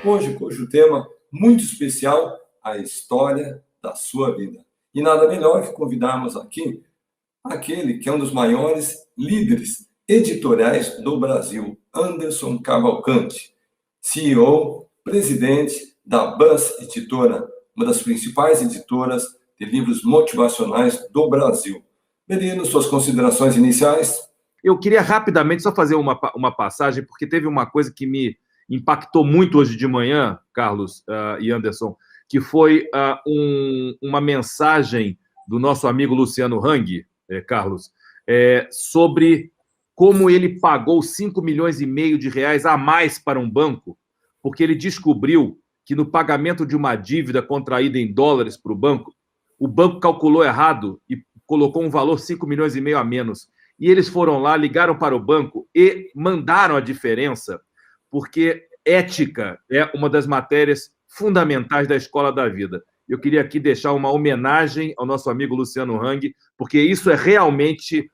hoje cujo tema muito especial, a história da sua vida. E nada melhor que convidarmos aqui aquele que é um dos maiores líderes editoriais do Brasil, Anderson Cavalcante, CEO, presidente da Buzz Editora, uma das principais editoras de livros motivacionais do Brasil. Belino, suas considerações iniciais? Eu queria rapidamente só fazer uma passagem, porque teve uma coisa que me impactou muito hoje de manhã, Carlos e Anderson, que foi uma mensagem do nosso amigo Luciano Hang, Carlos, sobre como ele pagou 5,5 milhões de reais a mais para um banco, porque ele descobriu que no pagamento de uma dívida contraída em dólares para o banco calculou errado e colocou um valor 5,5 milhões a menos. E eles foram lá, ligaram para o banco e mandaram a diferença, porque ética é uma das matérias fundamentais da Escola da Vida. Eu queria aqui deixar uma homenagem ao nosso amigo Luciano Hang, porque isso é realmente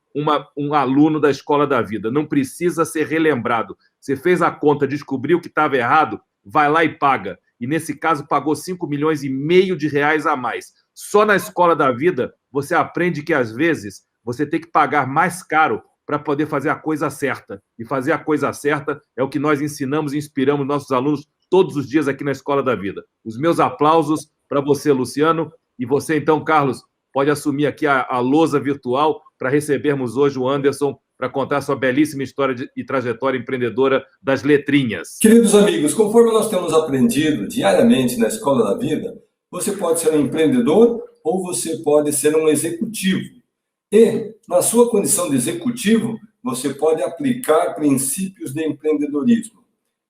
um aluno da Escola da Vida. Não precisa ser relembrado. Você fez a conta, descobriu que estava errado, vai lá e paga. E, nesse caso, pagou 5,5 milhões de reais a mais. Só na Escola da Vida você aprende que, às vezes, você tem que pagar mais caro para poder fazer a coisa certa. E fazer a coisa certa é o que nós ensinamos e inspiramos nossos alunos todos os dias aqui na Escola da Vida. Os meus aplausos para você, Luciano, e você, então, Carlos, pode assumir aqui a lousa virtual para recebermos hoje o Anderson para contar sua belíssima história e trajetória empreendedora das letrinhas. Queridos amigos, conforme nós temos aprendido diariamente na Escola da Vida, você pode ser um empreendedor ou você pode ser um executivo. E, na sua condição de executivo, você pode aplicar princípios de empreendedorismo.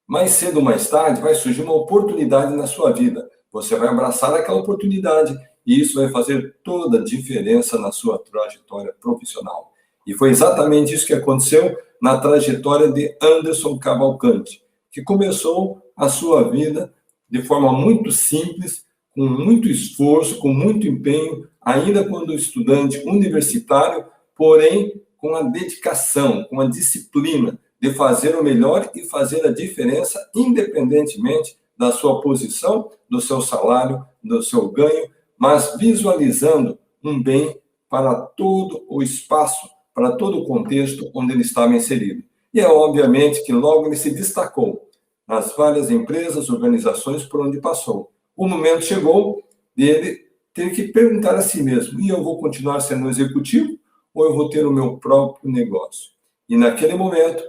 Mais cedo ou mais tarde, vai surgir uma oportunidade na sua vida. Você vai abraçar aquela oportunidade e isso vai fazer toda a diferença na sua trajetória profissional. E foi exatamente isso que aconteceu na trajetória de Anderson Cavalcante, que começou a sua vida de forma muito simples, com muito esforço, com muito empenho, ainda quando estudante universitário, porém com a dedicação, com a disciplina de fazer o melhor e fazer a diferença, independentemente da sua posição, do seu salário, do seu ganho, mas visualizando um bem para todo o espaço, para todo o contexto onde ele estava inserido. E é obviamente que logo ele se destacou nas várias empresas, organizações por onde passou. O momento chegou de ele ter que perguntar a si mesmo: e eu vou continuar sendo executivo ou eu vou ter o meu próprio negócio? E naquele momento,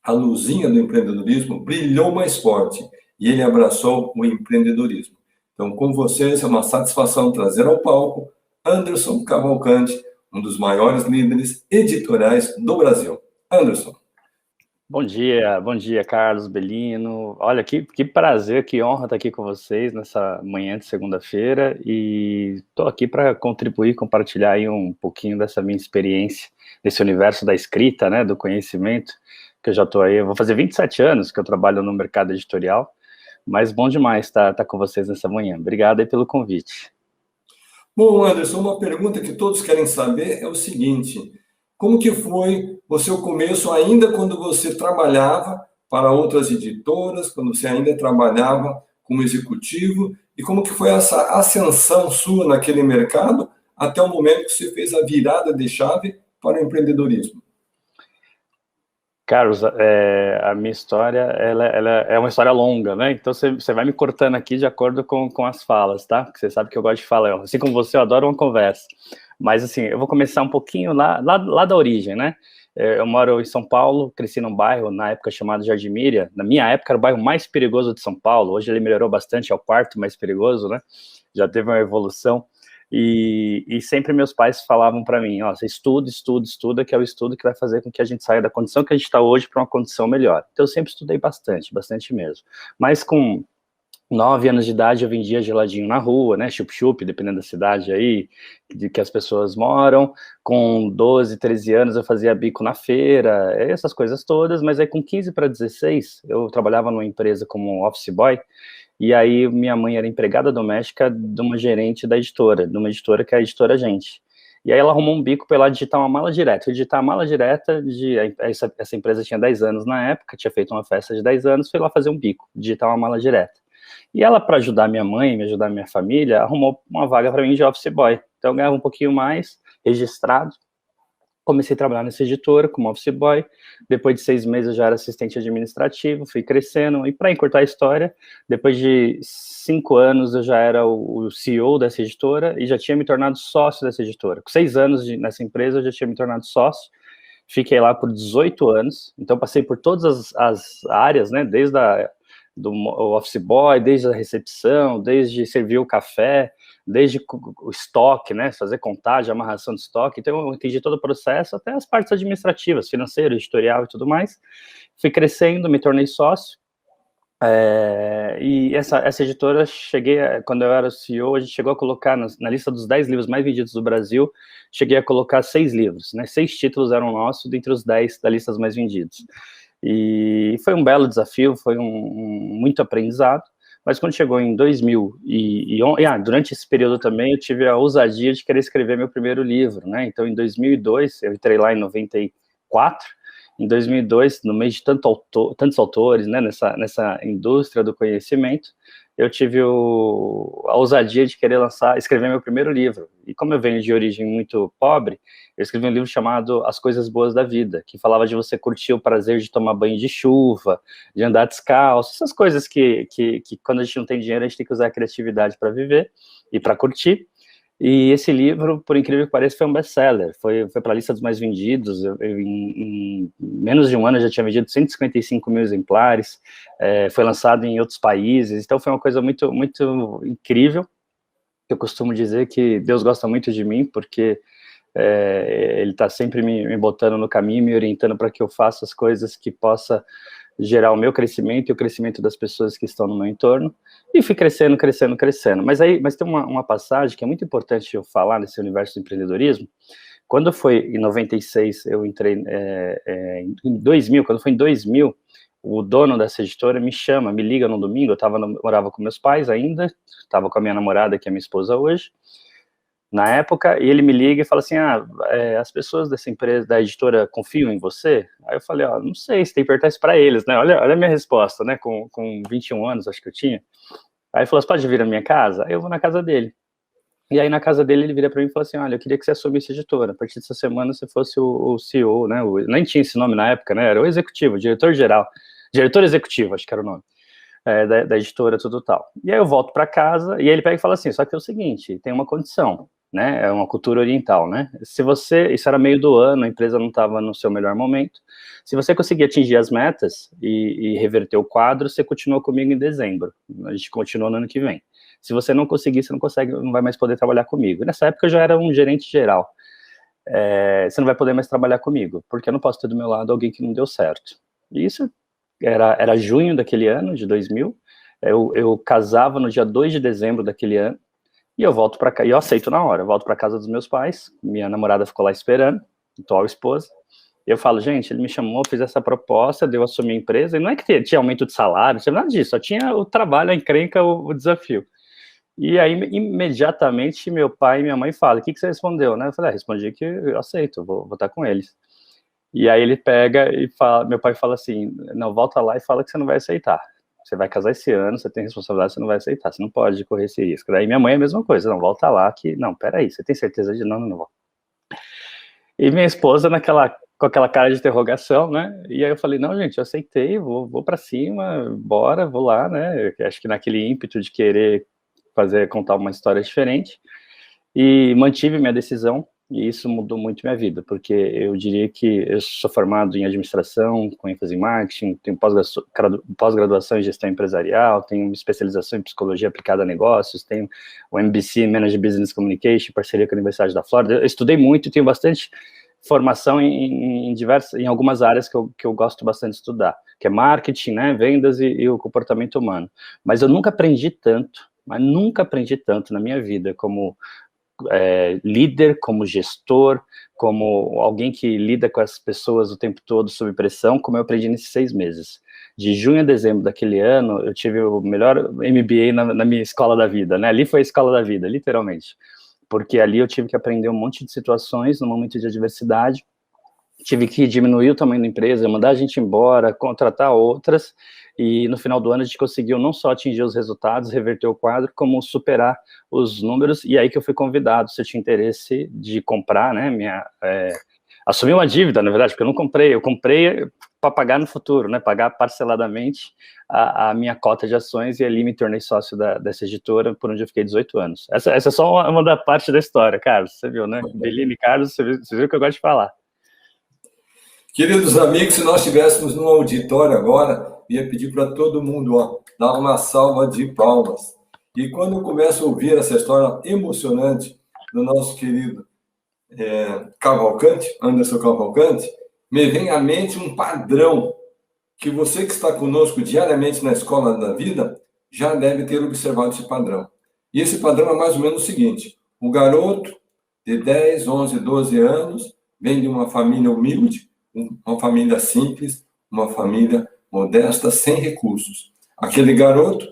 a luzinha do empreendedorismo brilhou mais forte e ele abraçou o empreendedorismo. Então, com vocês, é uma satisfação trazer ao palco Anderson Cavalcante, um dos maiores líderes editoriais do Brasil. Anderson. Bom dia, Carlos, Belino. Olha, que prazer, que honra estar aqui com vocês nessa manhã de segunda-feira e estou aqui para contribuir, compartilhar aí um pouquinho dessa minha experiência nesse universo da escrita, né, do conhecimento, que eu já estou aí, eu vou fazer 27 anos que eu trabalho no mercado editorial, mas bom demais estar com vocês nessa manhã. Obrigado aí pelo convite. Bom, Anderson, uma pergunta que todos querem saber é o seguinte: como que foi o seu começo ainda quando você trabalhava para outras editoras, quando você ainda trabalhava como executivo, e como que foi essa ascensão sua naquele mercado até o momento que você fez a virada de chave para o empreendedorismo? Carlos, a minha história ela é uma história longa, né? Então você vai me cortando aqui de acordo com as falas, tá? Porque você sabe que eu gosto de falar, assim como você, eu adoro uma conversa. Mas assim, eu vou começar um pouquinho lá da origem, né? Eu moro em São Paulo, cresci num bairro, na época chamado Jardim Miriam. Na minha época era o bairro mais perigoso de São Paulo, hoje ele melhorou bastante, é o quarto mais perigoso, né? Já teve uma evolução. E sempre meus pais falavam para mim, ó, você estuda, que é o estudo que vai fazer com que a gente saia da condição que a gente está hoje para uma condição melhor. Então eu sempre estudei bastante mesmo. Mas com 9 anos de idade eu vendia geladinho na rua, né, chup-chup, dependendo da cidade aí, de que as pessoas moram. Com 12, 13 anos eu fazia bico na feira, essas coisas todas, mas aí com 15 para 16 eu trabalhava numa empresa como office boy, e aí minha mãe era empregada doméstica de uma gerente da editora, de uma editora que é a Editora Gente. E aí ela arrumou um bico para ela digitar uma mala direta. Fui digitar a mala direta, essa empresa tinha 10 anos na época, tinha feito uma festa de 10 anos, fui lá fazer um bico, digitar uma mala direta. E ela, para ajudar minha mãe, me ajudar minha família, arrumou uma vaga para mim de office boy. Então eu ganhava um pouquinho mais, registrado. Comecei a trabalhar nessa editora como office boy. Depois de 6 meses eu já era assistente administrativo, fui crescendo. E para encurtar a história, depois de 5 anos eu já era o CEO dessa editora e já tinha me tornado sócio dessa editora. Com 6 anos nessa empresa eu já tinha me tornado sócio. Fiquei lá por 18 anos. Então passei por todas as áreas, né? Desde do office boy, desde a recepção, desde servir o café, desde o estoque, né, fazer contagem, amarração de estoque. Então eu entendi todo o processo, até as partes administrativas, financeiro, editorial e tudo mais. Fui crescendo, me tornei sócio. E essa editora, quando eu era CEO, a gente chegou a colocar na lista dos 10 livros mais vendidos do Brasil, cheguei a colocar 6 livros, né, 6 títulos eram nossos, dentre os 10 da lista dos mais vendidos. E foi um belo desafio, foi muito aprendizado, mas quando chegou em 2011, durante esse período também eu tive a ousadia de querer escrever meu primeiro livro, né? Então em 2002, eu entrei lá em 94, em 2002, no meio de tantos autores, né, nessa indústria do conhecimento, eu tive a ousadia de querer escrever meu primeiro livro. E como eu venho de origem muito pobre, eu escrevi um livro chamado As Coisas Boas da Vida, que falava de você curtir o prazer de tomar banho de chuva, de andar descalço, essas coisas que quando a gente não tem dinheiro, a gente tem que usar a criatividade para viver e para curtir. E esse livro, por incrível que pareça, foi um best-seller, foi para a lista dos mais vendidos. Em menos de um ano eu já tinha vendido 155 mil exemplares, foi lançado em outros países, então foi uma coisa muito, muito incrível. Eu costumo dizer que Deus gosta muito de mim, porque ele está sempre me botando no caminho, me orientando para que eu faça as coisas que possa gerar o meu crescimento e o crescimento das pessoas que estão no meu entorno, e fui crescendo. Mas tem uma passagem que é muito importante eu falar nesse universo do empreendedorismo. Quando foi em 96, eu entrei em 2000, quando foi em 2000, o dono dessa editora me liga no domingo, eu morava com meus pais ainda, estava com a minha namorada, que é minha esposa hoje, na época, e ele me liga e fala assim, as pessoas dessa empresa, da editora, confiam em você? Aí eu falei, não sei, você tem que perguntar isso para eles, né? Olha a minha resposta, né? Com 21 anos, acho que eu tinha. Aí ele falou, você pode vir à minha casa? Aí eu vou na casa dele. E aí na casa dele ele vira para mim e fala assim, olha, eu queria que você assumisse a editora, a partir dessa semana você fosse o CEO, né? Nem tinha esse nome na época, né? Era o executivo, diretor-geral, diretor executivo, acho que era o nome. Da editora, tudo tal. E aí eu volto para casa, e aí ele pega e fala assim, só que é o seguinte, tem uma condição, né, é uma cultura oriental, né, isso era meio do ano, a empresa não estava no seu melhor momento, se você conseguir atingir as metas e reverter o quadro, você continua comigo em dezembro, a gente continua no ano que vem. Se você não conseguir, você não vai mais poder trabalhar comigo. Nessa época eu já era um gerente geral, você não vai poder mais trabalhar comigo, porque eu não posso ter do meu lado alguém que não deu certo. E isso era junho daquele ano, de 2000, eu casava no dia 2 de dezembro daquele ano, e eu volto para cá, e eu aceito na hora, eu volto para casa dos meus pais, minha namorada ficou lá esperando, atual esposa, e eu falo, gente, ele me chamou, fiz essa proposta, deu assumir a empresa, e não é que tinha aumento de salário, não tinha nada disso, só tinha o trabalho, a encrenca, o desafio. E aí, imediatamente, meu pai e minha mãe falam, o que você respondeu, né? Eu falei, respondi que eu aceito, vou estar com eles. E aí ele pega e fala, meu pai fala assim, não, volta lá e fala que você não vai aceitar. Você vai casar esse ano, você tem responsabilidade, você não vai aceitar, você não pode correr esse risco. Daí minha mãe é a mesma coisa, não, volta lá que, não, peraí, você tem certeza de não volta. E minha esposa com aquela cara de interrogação, né, e aí eu falei, não, gente, eu aceitei, vou pra cima, bora, vou lá, né, eu acho que naquele ímpeto de querer contar uma história diferente, e mantive minha decisão, e isso mudou muito minha vida, porque eu diria que eu sou formado em administração, com ênfase em marketing, tenho pós-graduação em gestão empresarial, tenho especialização em psicologia aplicada a negócios, tenho o MBC, Managed Business Communication, parceria com a Universidade da Flórida. Eu estudei muito e tenho bastante formação em algumas áreas que eu gosto bastante de estudar, que é marketing, né, vendas e o comportamento humano. Mas eu nunca aprendi tanto na minha vida como líder, como gestor, como alguém que lida com as pessoas o tempo todo sob pressão, como eu aprendi nesses 6 meses. De junho a dezembro daquele ano, eu tive o melhor MBA na minha escola da vida, né? Ali foi a escola da vida, literalmente. porque ali eu tive que aprender um monte de situações no momento de adversidade, tive que diminuir o tamanho da empresa, mandar a gente embora, contratar outras, e no final do ano a gente conseguiu não só atingir os resultados, reverter o quadro, como superar os números, e aí que eu fui convidado, se eu tinha interesse de comprar, né, assumir uma dívida, na verdade, porque eu comprei para pagar no futuro, né, pagar parceladamente a minha cota de ações, e ali me tornei sócio dessa editora, por onde eu fiquei 18 anos. Essa é só uma da parte da história, Carlos, você viu, né? Bellini, Carlos, você viu que eu gosto de falar. Queridos amigos, se nós estivéssemos num auditório agora, ia pedir para todo mundo dar uma salva de palmas. E quando eu começo a ouvir essa história emocionante do nosso querido Cavalcante, Anderson Cavalcante, me vem à mente um padrão que você que está conosco diariamente na Escola da Vida já deve ter observado esse padrão. E esse padrão é mais ou menos o seguinte: o garoto de 10, 11, 12 anos vem de uma família humilde, uma família simples, uma família modesta, sem recursos. Aquele garoto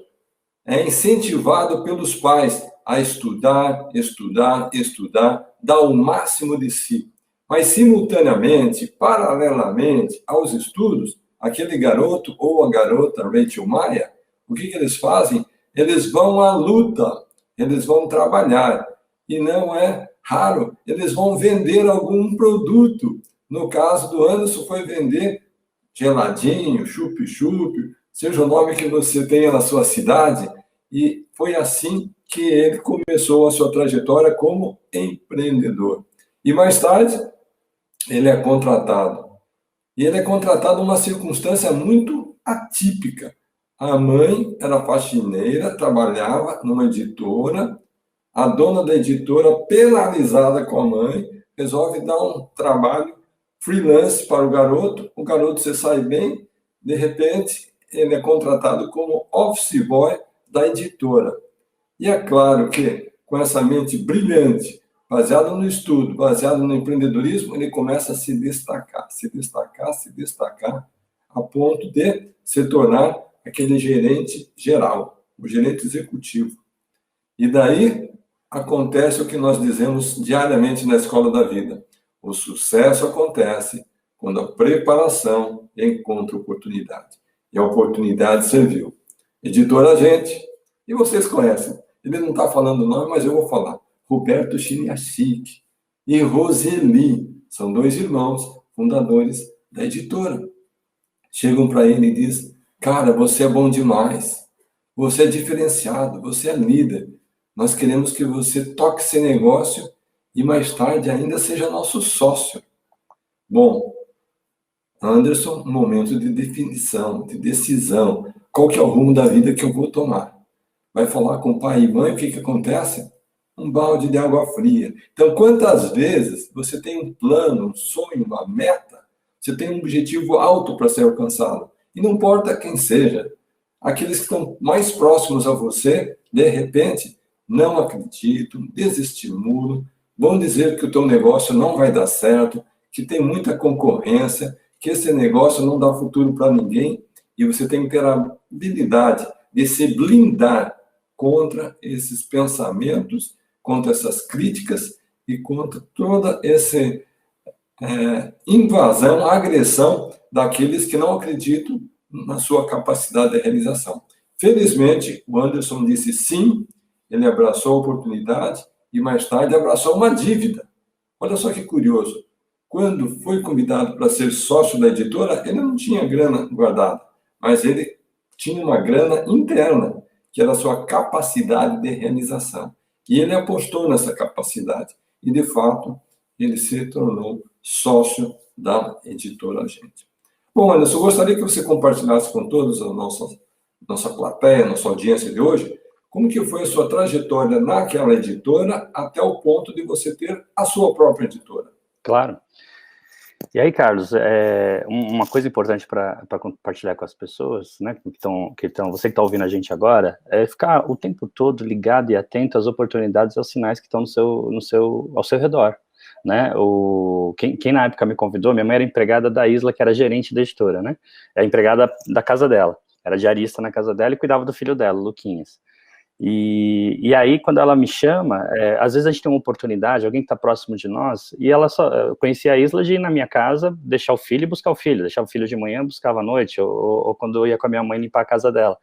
é incentivado pelos pais a estudar, estudar, estudar, dar o máximo de si. Mas, simultaneamente, paralelamente aos estudos, aquele garoto ou a garota Rachel Maia, o que eles fazem? Eles vão à luta, eles vão trabalhar. E não é raro, eles vão vender algum produto. No caso do Anderson, foi vender geladinho, chup-chup, seja o nome que você tenha na sua cidade. E foi assim que ele começou a sua trajetória como empreendedor. E mais tarde, ele é contratado. E ele é contratado numa circunstância muito atípica. A mãe era faxineira, trabalhava numa editora. A dona da editora, penalizada com a mãe, resolve dar um trabalho freelance para o garoto se sai bem, de repente ele é contratado como office boy da editora. E é claro que, com essa mente brilhante, baseada no estudo, baseada no empreendedorismo, ele começa a se destacar, a ponto de se tornar aquele gerente geral, o gerente executivo. E daí acontece o que nós dizemos diariamente na Escola da Vida. O sucesso acontece quando a preparação encontra oportunidade. E a oportunidade serviu. Editora Gente, e vocês conhecem, ele não está falando o nome, mas eu vou falar. Roberto Chiniachik e Roseli, são 2 irmãos fundadores da editora. Chegam para ele e dizem: cara, você é bom demais, você é diferenciado, você é líder. Nós queremos que você toque esse negócio e mais tarde ainda seja nosso sócio. Bom, Anderson, um momento de definição, de decisão. Qual que é o rumo da vida que eu vou tomar? Vai falar com pai e mãe, o que acontece? Um balde de água fria. Então, quantas vezes você tem um plano, um sonho, uma meta, você tem um objetivo alto para ser alcançado, e não importa quem seja, aqueles que estão mais próximos a você, de repente, não acreditam, desestimulam, vão dizer que o teu negócio não vai dar certo, que tem muita concorrência, que esse negócio não dá futuro para ninguém, e você tem que ter a habilidade de se blindar contra esses pensamentos, contra essas críticas e contra toda essa invasão, agressão daqueles que não acreditam na sua capacidade de realização. Felizmente, o Anderson disse sim, ele abraçou a oportunidade e mais tarde abraçou uma dívida. Olha só que curioso. Quando foi convidado para ser sócio da editora, ele não tinha grana guardada, mas ele tinha uma grana interna, que era a sua capacidade de realização. E ele apostou nessa capacidade. E, de fato, ele se tornou sócio da editora Gente. Bom, Anderson, eu gostaria que você compartilhasse com todos a nossa plateia, nossa audiência de hoje, como que foi a sua trajetória naquela editora até o ponto de você ter a sua própria editora. Claro. E aí, Carlos, uma coisa importante para compartilhar com as pessoas, né, você que está ouvindo a gente agora, é ficar o tempo todo ligado e atento às oportunidades e aos sinais que estão ao seu redor, né? Quem na época me convidou, minha mãe era empregada da Isla, que era gerente da editora, né? Era empregada da casa dela, era diarista na casa dela e cuidava do filho dela, Luquinhas. E aí, quando ela me chama, às vezes a gente tem uma oportunidade, alguém que está próximo de nós, e ela só eu conhecia a Isla de ir na minha casa, deixar o filho e buscar o filho, deixar o filho de manhã, buscava à noite, ou quando eu ia com a minha mãe limpar a casa dela.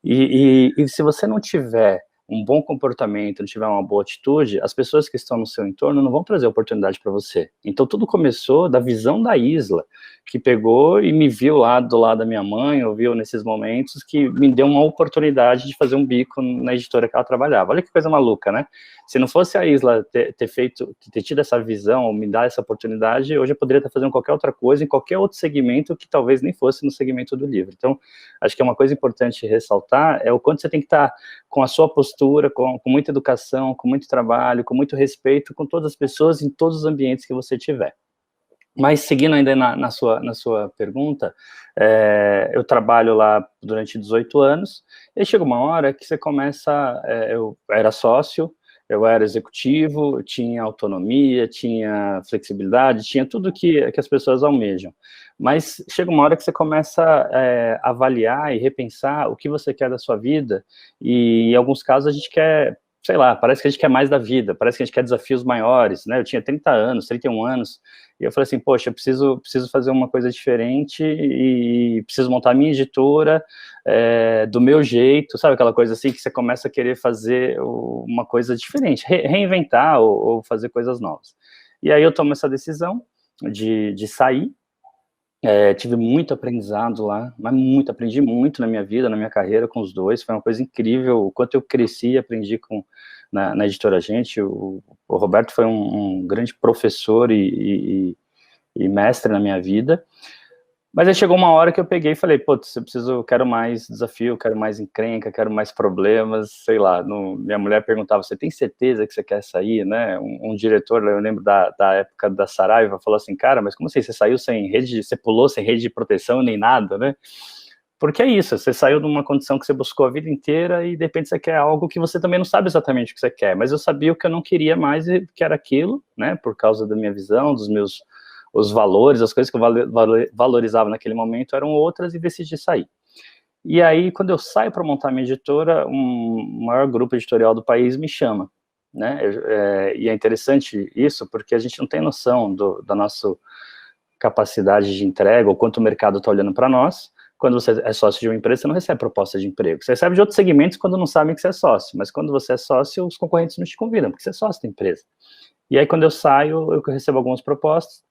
E se você não tiver um bom comportamento, não tiver uma boa atitude, as pessoas que estão no seu entorno não vão trazer oportunidade para você. Então tudo começou da visão da Isla, que pegou e me viu lá do lado da minha mãe, ou viu nesses momentos, que me deu uma oportunidade de fazer um bico na editora que ela trabalhava. Olha que coisa maluca, né? Se não fosse a Isla ter tido essa visão, ou me dar essa oportunidade, hoje eu poderia estar fazendo qualquer outra coisa, em qualquer outro segmento, que talvez nem fosse no segmento do livro. Então, acho que é uma coisa importante ressaltar, é o quanto você tem que estar com a sua postura, com muita educação, com muito trabalho, com muito respeito, com todas as pessoas, em todos os ambientes que você tiver. Mas, seguindo ainda na sua pergunta, eu trabalho lá durante 18 anos, e chega uma hora que você começa, eu era sócio, eu era executivo, tinha autonomia, tinha flexibilidade, tinha tudo que as pessoas almejam. Mas chega uma hora que você começa a avaliar e repensar o que você quer da sua vida, e em alguns casos a gente quer, sei lá, parece que a gente quer mais da vida, parece que a gente quer desafios maiores, né? Eu tinha 30 anos, 31 anos, e eu falei assim, poxa, eu preciso fazer uma coisa diferente e preciso montar a minha editora do meu jeito, sabe aquela coisa assim que você começa a querer fazer uma coisa diferente, reinventar ou fazer coisas novas. E aí eu tomo essa decisão de sair. Tive muito aprendizado lá, mas aprendi muito na minha vida, na minha carreira com os dois, foi uma coisa incrível, o quanto eu cresci e aprendi na Editora Gente. O Roberto foi um grande professor e mestre na minha vida, mas aí chegou uma hora que eu peguei e falei, putz, eu quero mais desafio, quero mais encrenca, quero mais problemas, sei lá. Minha mulher perguntava, você tem certeza que você quer sair, né? Um diretor, eu lembro da época da Saraiva, falou assim, cara, mas como assim, você saiu sem rede, você pulou sem rede de proteção nem nada, né? Porque é isso, você saiu de uma condição que você buscou a vida inteira e de repente você quer algo que você também não sabe exatamente o que você quer, mas eu sabia o que eu não queria mais, que era aquilo, né? Por causa da minha visão, os valores, as coisas que eu valorizava naquele momento eram outras, e decidi sair. E aí, quando eu saio para montar minha editora, um maior grupo editorial do país me chama, né? E é interessante isso, porque a gente não tem noção da nossa capacidade de entrega, ou quanto o mercado está olhando para nós. Quando você é sócio de uma empresa, você não recebe proposta de emprego. Você recebe de outros segmentos quando não sabem que você é sócio, mas quando você é sócio, os concorrentes não te convidam, porque você é sócio da empresa. E aí, quando eu saio, eu recebo algumas propostas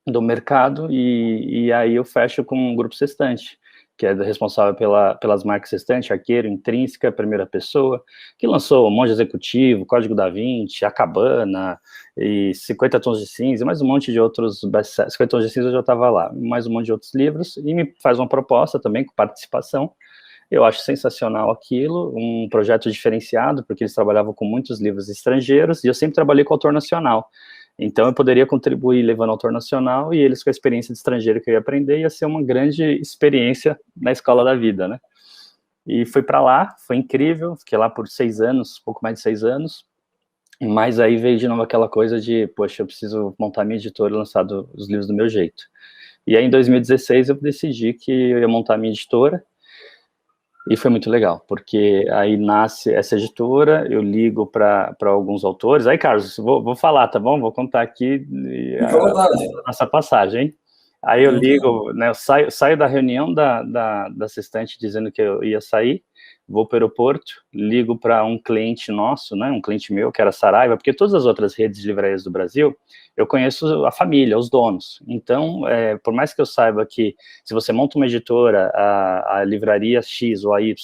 do mercado, e aí eu fecho com um grupo Sextante, que é responsável pelas marcas Sextante, Arqueiro, Intrínseca, Primeira Pessoa, que lançou Monge Executivo, Código da Vinci, A Cabana, e 50 Tons de Cinza, e mais um monte de outros best-sellers. 50 Tons de Cinza eu já estava lá, mais um monte de outros livros, e me faz uma proposta também com participação. Eu acho sensacional aquilo, um projeto diferenciado, porque eles trabalhavam com muitos livros estrangeiros, e eu sempre trabalhei com autor nacional. Então, eu poderia contribuir levando autor nacional, e eles, com a experiência de estrangeiro que eu ia aprender, ia ser uma grande experiência na escola da vida, né? E fui para lá, foi incrível, fiquei lá por 6 anos, pouco mais de 6 anos, mas aí veio de novo aquela coisa de, poxa, eu preciso montar minha editora e lançar os livros do meu jeito. E aí, em 2016, eu decidi que eu ia montar minha editora, e foi muito legal, porque aí nasce essa editora, eu ligo para alguns autores. Aí, Carlos, vou falar, tá bom? Vou contar aqui essa passagem, hein? Aí eu ligo, né, eu saio da reunião da Sextante dizendo que eu ia sair, vou para o aeroporto, ligo para um cliente nosso, né, um cliente meu, que era Saraiva, porque todas as outras redes de livrarias do Brasil, eu conheço a família, os donos. Então, por mais que eu saiba que se você monta uma editora, a livraria X ou a Y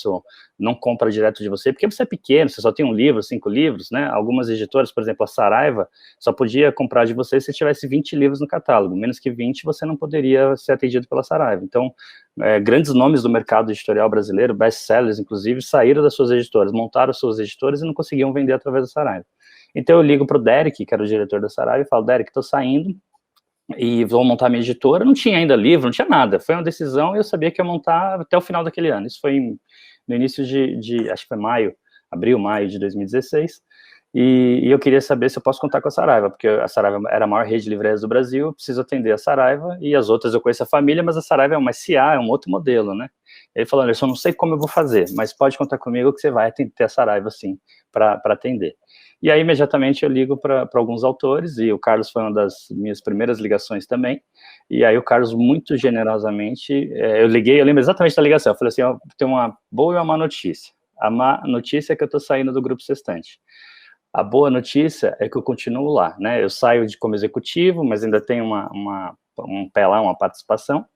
não compra direto de você, porque você é pequeno, você só tem um livro, 5 livros, né? Algumas editoras, por exemplo, a Saraiva, só podia comprar de você se tivesse 20 livros no catálogo. Menos que 20, você não poderia ser atendido pela Saraiva. Então, grandes nomes do mercado editorial brasileiro, best-sellers, inclusive, saíram das suas editoras, montaram suas editoras e não conseguiam vender através da Saraiva. Então, eu ligo para o Derek, que era o diretor da Saraiva, e falo, Derek, estou saindo e vou montar minha editora. Não tinha ainda livro, não tinha nada. Foi uma decisão e eu sabia que ia montar até o final daquele ano. Isso foi no início acho que foi abril, maio de 2016. E eu queria saber se eu posso contar com a Saraiva, porque a Saraiva era a maior rede de livrarias do Brasil, eu preciso atender a Saraiva, e as outras eu conheço a família, mas a Saraiva é uma SA, é um outro modelo, né? Ele falou, Anderson, não sei como eu vou fazer, mas pode contar comigo que você vai ter a Saraiva, sim, para atender. E aí, imediatamente, eu ligo para alguns autores, e o Carlos foi uma das minhas primeiras ligações também, e aí o Carlos, muito generosamente, eu liguei, eu lembro exatamente da ligação, eu falei assim, ó, tem uma boa e uma má notícia. A má notícia é que eu estou saindo do Grupo Sextante. A boa notícia é que eu continuo lá, né? Eu saio como executivo, mas ainda tenho um pé lá, uma participação.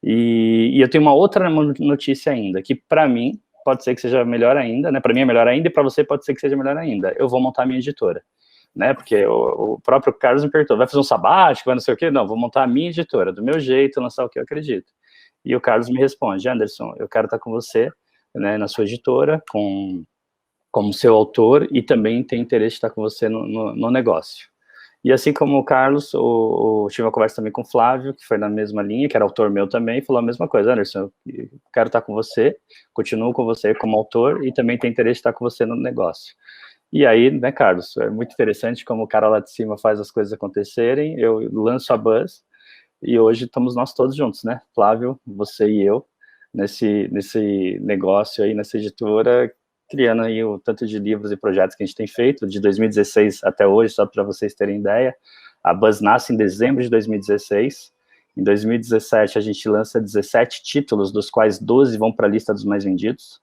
E eu tenho uma outra notícia ainda, que para mim pode ser que seja melhor ainda, né? Para mim é melhor ainda e para você pode ser que seja melhor ainda. Eu vou montar a minha editora, né? Porque o próprio Carlos me perguntou, vai fazer um sabático, vai não sei o quê? Não, vou montar a minha editora, do meu jeito, lançar o que eu acredito. E o Carlos me responde, Anderson, eu quero estar com você, né, na sua editora, como seu autor, e também tem interesse de estar com você no negócio. E assim como o Carlos, tive uma conversa também com o Flávio, que foi na mesma linha, que era autor meu também, e falou a mesma coisa, Anderson, eu quero estar com você, continuo com você como autor, e também tem interesse de estar com você no negócio. E aí, né, Carlos, é muito interessante como o cara lá de cima faz as coisas acontecerem, eu lanço a Buzz, e hoje estamos nós todos juntos, né, Flávio, você e eu, nesse negócio aí, nessa editora, criando aí o tanto de livros e projetos que a gente tem feito, de 2016 até hoje, só para vocês terem ideia. A Buzz nasce em dezembro de 2016. Em 2017, a gente lança 17 títulos, dos quais 12 vão para a lista dos mais vendidos.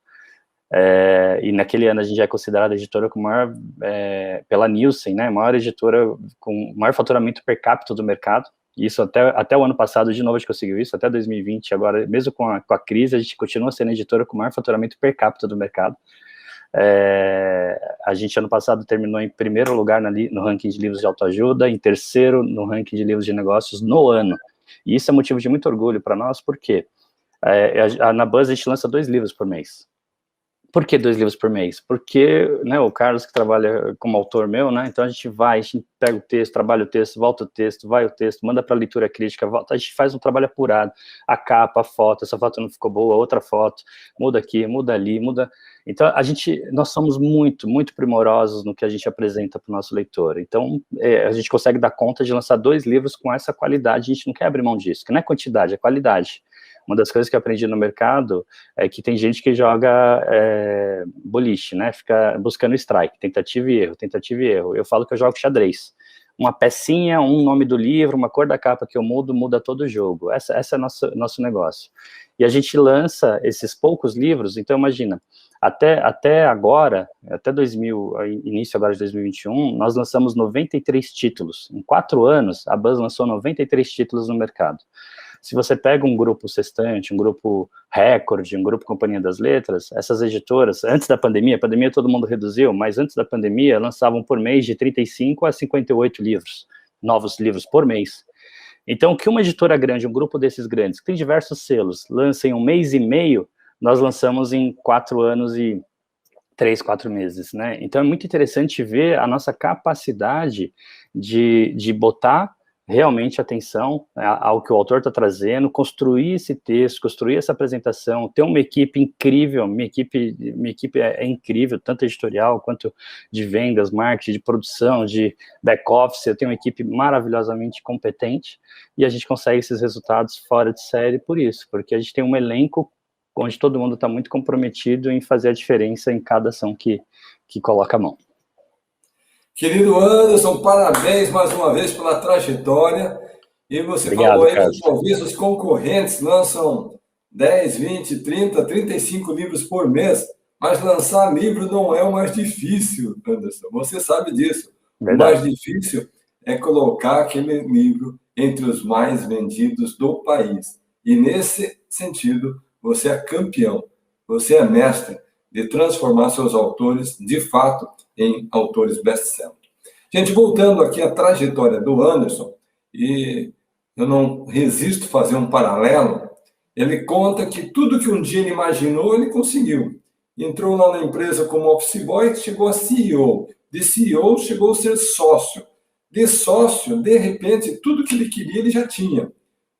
E naquele ano a gente já é considerada a editora com maior, pela Nielsen, né, maior editora com maior faturamento per capita do mercado. Isso até o ano passado, de novo, a gente conseguiu isso, até 2020, agora, mesmo com a crise, a gente continua sendo a editora com maior faturamento per capita do mercado. A gente, ano passado, terminou em primeiro lugar no ranking de livros de autoajuda, em terceiro no ranking de livros de negócios no ano. E isso é motivo de muito orgulho para nós, porque na Buzz a gente lança 2 livros por mês. Por que 2 livros por mês? Porque, né, o Carlos, que trabalha como autor meu, né, então a gente pega o texto, trabalha o texto, volta o texto, vai o texto, manda para leitura crítica, volta, a gente faz um trabalho apurado, a capa, a foto, essa foto não ficou boa, outra foto, muda aqui, muda ali, muda... Então, nós somos muito, muito primorosos no que a gente apresenta para o nosso leitor. Então, a gente consegue dar conta de lançar 2 livros com essa qualidade, a gente não quer abrir mão disso, que não é quantidade, é qualidade. Uma das coisas que eu aprendi no mercado é que tem gente que joga boliche, né? Fica buscando strike, tentativa e erro. Eu falo que eu jogo xadrez. Uma pecinha, um nome do livro, uma cor da capa que eu muda todo o jogo. Essa é nosso negócio. E a gente lança esses poucos livros, então imagina, até agora, início agora de 2021, nós lançamos 93 títulos. Em 4 anos, a Buzz lançou 93 títulos no mercado. Se você pega um grupo Sextante, um grupo Record, um grupo Companhia das Letras, essas editoras, antes da pandemia, todo mundo reduziu, mas antes da pandemia, lançavam por mês de 35 a 58 livros, novos livros por mês. Então, o que uma editora grande, um grupo desses grandes, que tem diversos selos, lança em 1 mês e meio, nós lançamos em 4 anos e 3, 4 meses, né? Então, é muito interessante ver a nossa capacidade de botar realmente atenção ao que o autor está trazendo, construir esse texto, construir essa apresentação, ter uma equipe incrível, minha equipe é incrível, tanto editorial quanto de vendas, marketing, de produção, de back-office, eu tenho uma equipe maravilhosamente competente, e a gente consegue esses resultados fora de série por isso, porque a gente tem um elenco onde todo mundo está muito comprometido em fazer a diferença em cada ação que coloca a mão. Querido Anderson, parabéns mais uma vez pela trajetória. E você Obrigado, falou aí Carlos. que talvez os concorrentes lançam 10, 20, 30, 35 livros por mês, mas lançar livro não é o mais difícil, Anderson. Você sabe disso. Verdade. O mais difícil é colocar aquele livro entre os mais vendidos do país. E nesse sentido, você é campeão, você é mestre de transformar seus autores, de fato, em autores best-seller. Gente, voltando aqui à trajetória do Anderson, e eu não resisto a fazer um paralelo, ele conta que tudo que um dia ele imaginou, ele conseguiu. Entrou lá na empresa como office boy, chegou a CEO. De CEO, chegou a ser sócio. De sócio, de repente, tudo que ele queria, ele já tinha.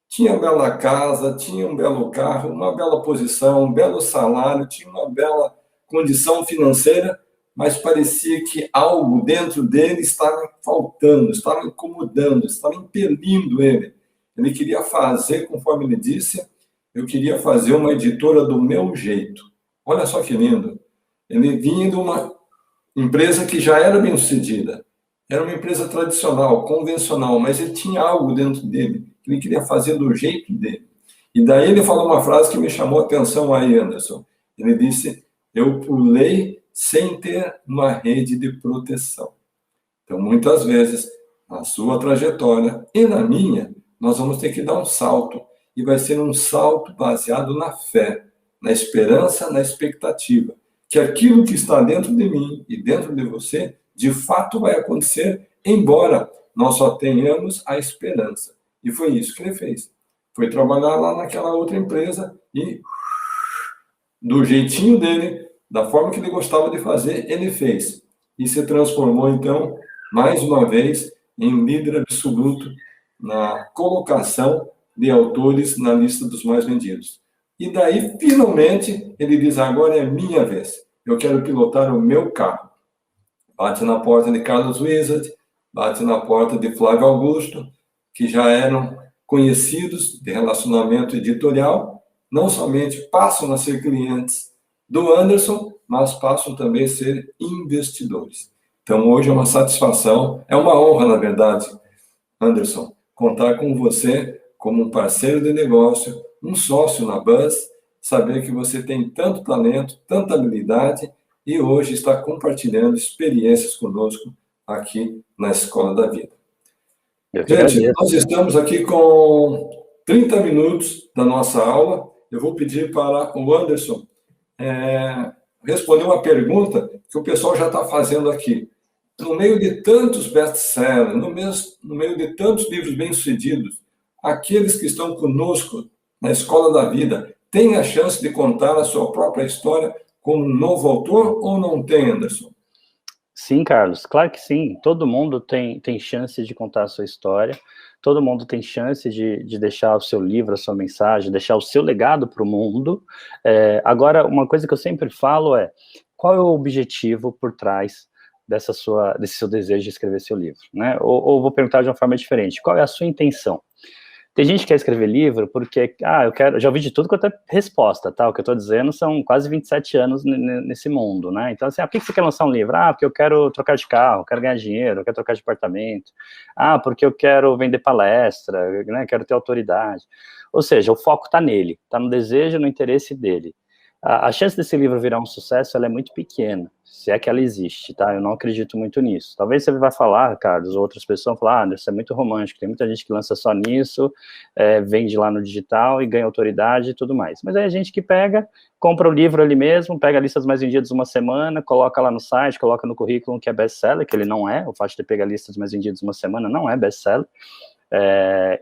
Tinha bela casa, tinha um belo carro, uma bela posição, um belo salário, tinha uma bela condição financeira, mas parecia que algo dentro dele estava faltando, estava incomodando, estava impelindo ele. Ele queria fazer, conforme ele disse, eu queria fazer uma editora do meu jeito. Olha só que lindo. Ele vinha de uma empresa que já era bem-sucedida. Era uma empresa tradicional, convencional, mas ele tinha algo dentro dele que ele queria fazer do jeito dele. E daí ele falou uma frase que me chamou a atenção aí, Anderson. Ele disse, eu pulei sem ter uma rede de proteção. Então, muitas vezes, na sua trajetória e na minha, nós vamos ter que dar um salto. E vai ser um salto baseado na fé, na esperança, na expectativa. Que aquilo que está dentro de mim e dentro de você, de fato vai acontecer, embora nós só tenhamos a esperança. E foi isso que ele fez. Foi trabalhar lá naquela outra empresa e, do jeitinho dele, da forma que ele gostava de fazer, ele fez. E se transformou, então, mais uma vez, em líder absoluto na colocação de autores na lista dos mais vendidos. E daí, finalmente, ele diz, agora é minha vez. Eu quero pilotar o meu carro. Bate na porta de Carlos Wizard, bate na porta de Flávio Augusto, que já eram conhecidos de relacionamento editorial, não somente passam a ser clientes do Anderson, mas passam também a ser investidores. Então, hoje é uma satisfação, é uma honra, na verdade, Anderson, contar com você como um parceiro de negócio, um sócio na Buzz, saber que você tem tanto talento, tanta habilidade e hoje está compartilhando experiências conosco aqui na Escola da Vida. Gente, nós estamos aqui com 30 minutos da nossa aula. Eu vou pedir para o Anderson responder uma pergunta que o pessoal já está fazendo aqui. No meio de tantos best-sellers, no meio de tantos livros bem-sucedidos, aqueles que estão conosco na Escola da Vida têm a chance de contar a sua própria história como um novo autor ou não tem, Anderson? Sim, Carlos, claro que sim. Todo mundo tem chance de contar a sua história, todo mundo tem chance de deixar o seu livro, a sua mensagem, deixar o seu legado para o mundo. Agora, uma coisa que eu sempre falo é, qual é o objetivo por trás desse seu desejo de escrever seu livro, né? Ou vou perguntar de uma forma diferente, qual é a sua intenção? Tem gente que quer escrever livro porque, já ouvi de tudo quanto é resposta, tá? O que eu tô dizendo são quase 27 anos nesse mundo, né? Então, assim, por que você quer lançar um livro? Porque eu quero trocar de carro, quero ganhar dinheiro, eu quero trocar de apartamento. Porque eu quero vender palestra, né? Quero ter autoridade. Ou seja, o foco tá nele, tá no desejo, no interesse dele. A chance desse livro virar um sucesso, ela é muito pequena, se é que ela existe, tá? Eu não acredito muito nisso. Talvez você vai falar, Carlos, ou outras pessoas vão falar, isso é muito romântico, tem muita gente que lança só nisso, vende lá no digital e ganha autoridade e tudo mais. Mas aí a gente que pega, compra o livro ali mesmo, pega a lista dos mais vendidos uma semana, coloca lá no site, coloca no currículo que é best-seller, que ele não é, o fato de pegar a lista dos mais vendidos uma semana não é best-seller.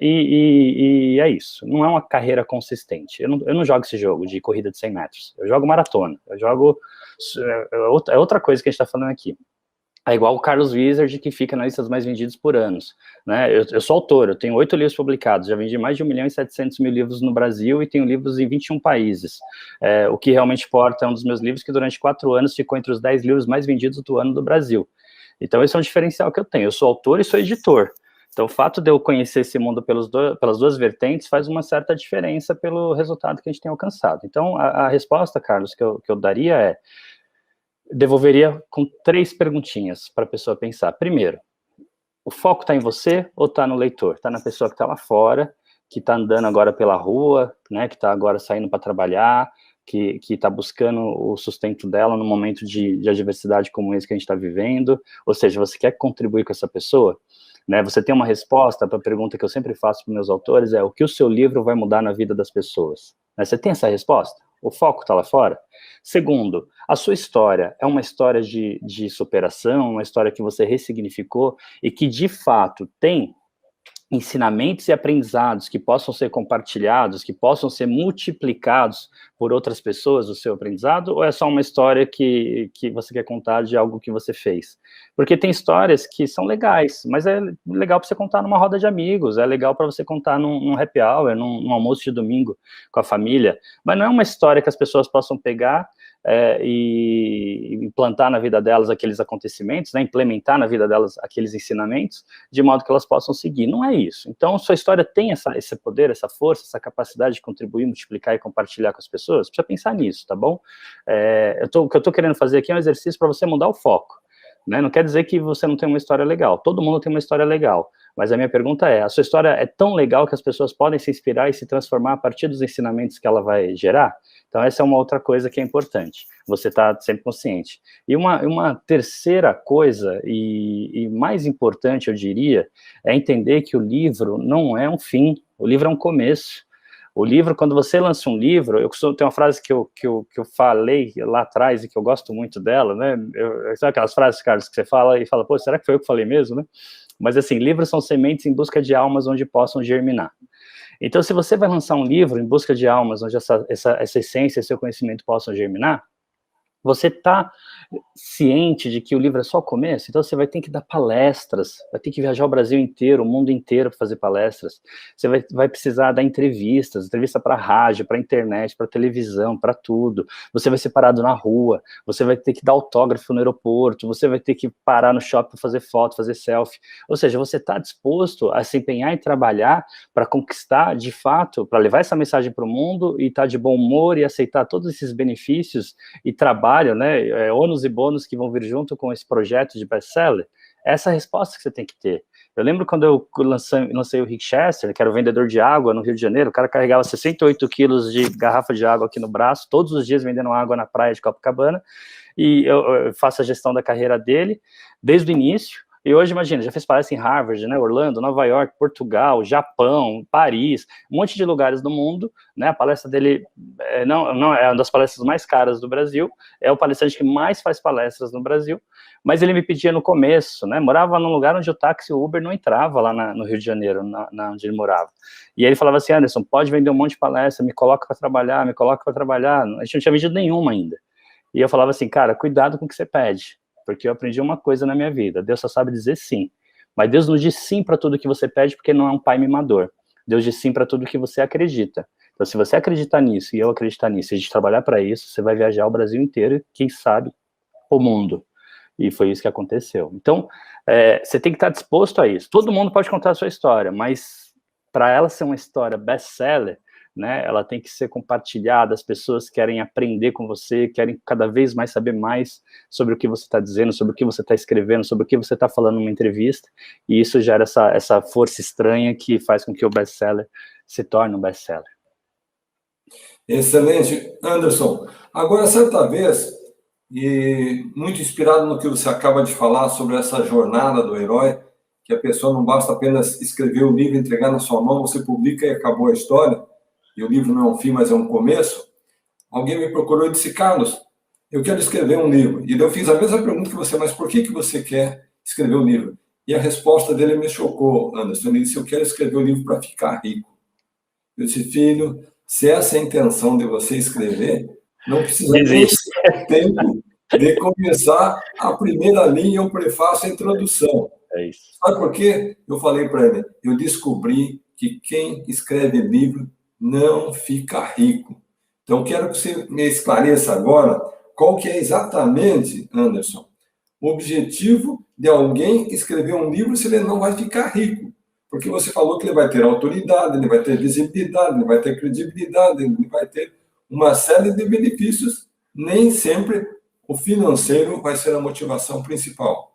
E é isso, não é uma carreira consistente. Eu não jogo esse jogo de corrida de 100 metros, eu jogo maratona, é outra coisa que a gente está falando aqui. É igual o Carlos Wizard, que fica na lista dos mais vendidos por anos, né? Eu sou autor, eu tenho 8 livros publicados, já vendi mais de 1.700.000 livros no Brasil e tenho livros em 21 países. O que realmente importa é um dos meus livros que durante 4 anos ficou entre os 10 livros mais vendidos do ano do Brasil. Então esse é um diferencial que eu tenho, eu sou autor e sou editor. Então, o fato de eu conhecer esse mundo pelas duas vertentes faz uma certa diferença pelo resultado que a gente tem alcançado. Então, a resposta, Carlos, que eu daria é, devolveria com 3 perguntinhas para a pessoa pensar. Primeiro, o foco está em você ou está no leitor? Está na pessoa que está lá fora, que está andando agora pela rua, né, que está agora saindo para trabalhar, que está buscando o sustento dela no momento de adversidade como esse que a gente está vivendo? Ou seja, você quer contribuir com essa pessoa? Né, você tem uma resposta para a pergunta que eu sempre faço para meus autores, o que o seu livro vai mudar na vida das pessoas? Né, você tem essa resposta? O foco está lá fora? Segundo, a sua história é uma história de superação, uma história que você ressignificou e que, de fato, tem ensinamentos e aprendizados que possam ser compartilhados, que possam ser multiplicados por outras pessoas, o seu aprendizado, ou é só uma história que você quer contar de algo que você fez? Porque tem histórias que são legais, mas é legal para você contar numa roda de amigos, é legal para você contar num happy hour, num almoço de domingo com a família, mas não é uma história que as pessoas possam pegar, e implantar na vida delas aqueles acontecimentos, né, implementar na vida delas aqueles ensinamentos, de modo que elas possam seguir. Não é isso. Então, sua história tem esse poder, essa força, essa capacidade de contribuir, multiplicar e compartilhar com as pessoas? Precisa pensar nisso, tá bom? O que eu estou querendo fazer aqui é um exercício para você mudar o foco. Né? Não quer dizer que você não tem uma história legal. Todo mundo tem uma história legal. Mas a minha pergunta é, a sua história é tão legal que as pessoas podem se inspirar e se transformar a partir dos ensinamentos que ela vai gerar? Então, essa é uma outra coisa que é importante. Você está sempre consciente. E uma terceira coisa, e mais importante, eu diria, é entender que o livro não é um fim. O livro é um começo. O livro, quando você lança um livro, eu costumo ter uma frase que eu falei lá atrás e que eu gosto muito dela, né? Sabe aquelas frases, Carlos, que você fala e fala, pô, será que foi eu que falei mesmo, né? Mas assim, livros são sementes em busca de almas onde possam germinar. Então, se você vai lançar um livro em busca de almas onde essa essência e seu conhecimento possam germinar, você está ciente de que o livro é só o começo, então você vai ter que dar palestras, vai ter que viajar o Brasil inteiro, o mundo inteiro para fazer palestras, você vai precisar dar entrevista para rádio, para internet, para televisão, para tudo, você vai ser parado na rua, você vai ter que dar autógrafo no aeroporto, você vai ter que parar no shopping para fazer foto, fazer selfie, ou seja, você está disposto a se empenhar e trabalhar para conquistar, de fato, para levar essa mensagem para o mundo e estar de bom humor e aceitar todos esses benefícios e trabalho, né, ônus e bônus que vão vir junto com esse projeto de best-seller? Essa é a resposta que você tem que ter. Eu lembro quando eu lancei o Rick Chester, que era o vendedor de água no Rio de Janeiro, o cara carregava 68 quilos de garrafa de água aqui no braço, todos os dias vendendo água na praia de Copacabana, e eu faço a gestão da carreira dele desde o início. E hoje, imagina, já fez palestra em Harvard, né, Orlando, Nova York, Portugal, Japão, Paris, um monte de lugares do mundo, né, a palestra dele não é uma das palestras mais caras do Brasil, é o palestrante que mais faz palestras no Brasil, mas ele me pedia no começo, né, morava num lugar onde o táxi e o Uber não entrava lá no Rio de Janeiro, onde ele morava, e aí ele falava assim, Anderson, pode vender um monte de palestra, me coloca para trabalhar, a gente não tinha vendido nenhuma ainda, e eu falava assim, cara, cuidado com o que você pede, porque eu aprendi uma coisa na minha vida, Deus só sabe dizer sim, mas Deus não diz sim para tudo que você pede, porque não é um pai mimador, Deus diz sim para tudo que você acredita, então se você acreditar nisso, e eu acreditar nisso, e a gente trabalhar para isso, você vai viajar o Brasil inteiro, quem sabe, o mundo, e foi isso que aconteceu. Então, você tem que estar disposto a isso, todo mundo pode contar a sua história, mas para ela ser uma história best-seller, né, ela tem que ser compartilhada, as pessoas querem aprender com você, querem cada vez mais saber mais sobre o que você está dizendo, sobre o que você está escrevendo, sobre o que você está falando numa entrevista, e isso gera essa força estranha que faz com que o best-seller se torne um best-seller. Excelente, Anderson. Agora, certa vez, e muito inspirado no que você acaba de falar sobre essa jornada do herói, que a pessoa não basta apenas escrever o livro, entregar na sua mão, você publica e acabou a história, e o livro não é um fim, mas é um começo. Alguém me procurou e disse, Carlos, eu quero escrever um livro. E eu fiz a mesma pergunta que você, mas por que você quer escrever um livro? E a resposta dele me chocou, Anderson. Ele disse, eu quero escrever um livro para ficar rico. Eu disse, filho, se essa é a intenção de você escrever, não precisa nem ter tempo de começar a primeira linha, o prefácio, a introdução. É isso. Sabe por quê? Eu falei para ele, eu descobri que quem escreve livro não fica rico. Então, quero que você me esclareça agora qual que é exatamente, Anderson, o objetivo de alguém escrever um livro se ele não vai ficar rico. Porque você falou que ele vai ter autoridade, ele vai ter visibilidade, ele vai ter credibilidade, ele vai ter uma série de benefícios. Nem sempre o financeiro vai ser a motivação principal.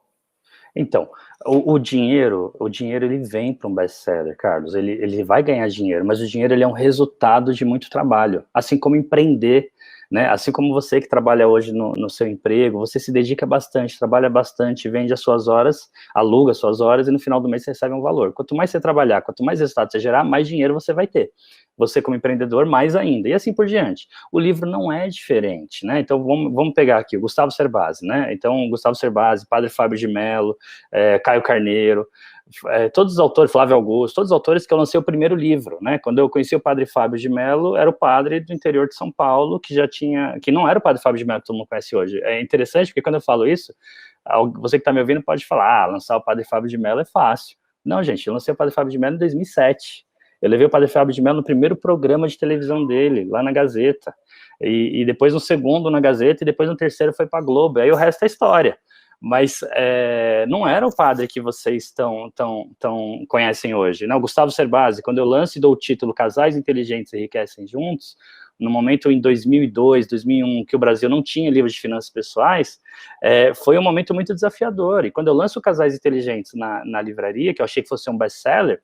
Então, o dinheiro ele vem para um best-seller, Carlos, ele vai ganhar dinheiro, mas o dinheiro ele é um resultado de muito trabalho, assim como empreender, né? Assim como você que trabalha hoje no seu emprego, você se dedica bastante, trabalha bastante, vende as suas horas, aluga as suas horas e no final do mês você recebe um valor. Quanto mais você trabalhar, quanto mais resultado você gerar, mais dinheiro você vai ter. Você como empreendedor, mais ainda, e assim por diante. O livro não é diferente, né? Então, vamos pegar aqui o Gustavo Cerbasi, né? Então, Gustavo Cerbasi, Padre Fábio de Mello, Caio Carneiro, todos os autores, Flávio Augusto, todos os autores que eu lancei o primeiro livro, né? Quando eu conheci o Padre Fábio de Mello, era o padre do interior de São Paulo, que não era o Padre Fábio de Mello que todo mundo conhece hoje. É interessante, porque quando eu falo isso, você que está me ouvindo pode falar, lançar o Padre Fábio de Mello é fácil. Não, gente, eu lancei o Padre Fábio de Mello em 2007. Eu levei o Padre Fábio de Mello no primeiro programa de televisão dele, lá na Gazeta, e depois no segundo na Gazeta, e depois no terceiro foi para a Globo, aí o resto é história. Mas não era o padre que vocês conhecem hoje, né? O Gustavo Cerbasi, quando eu lanço e dou o título Casais Inteligentes Enriquecem Juntos, no momento em 2002, 2001, que o Brasil não tinha livro de finanças pessoais, foi um momento muito desafiador. E quando eu lanço Casais Inteligentes na livraria, que eu achei que fosse um best-seller,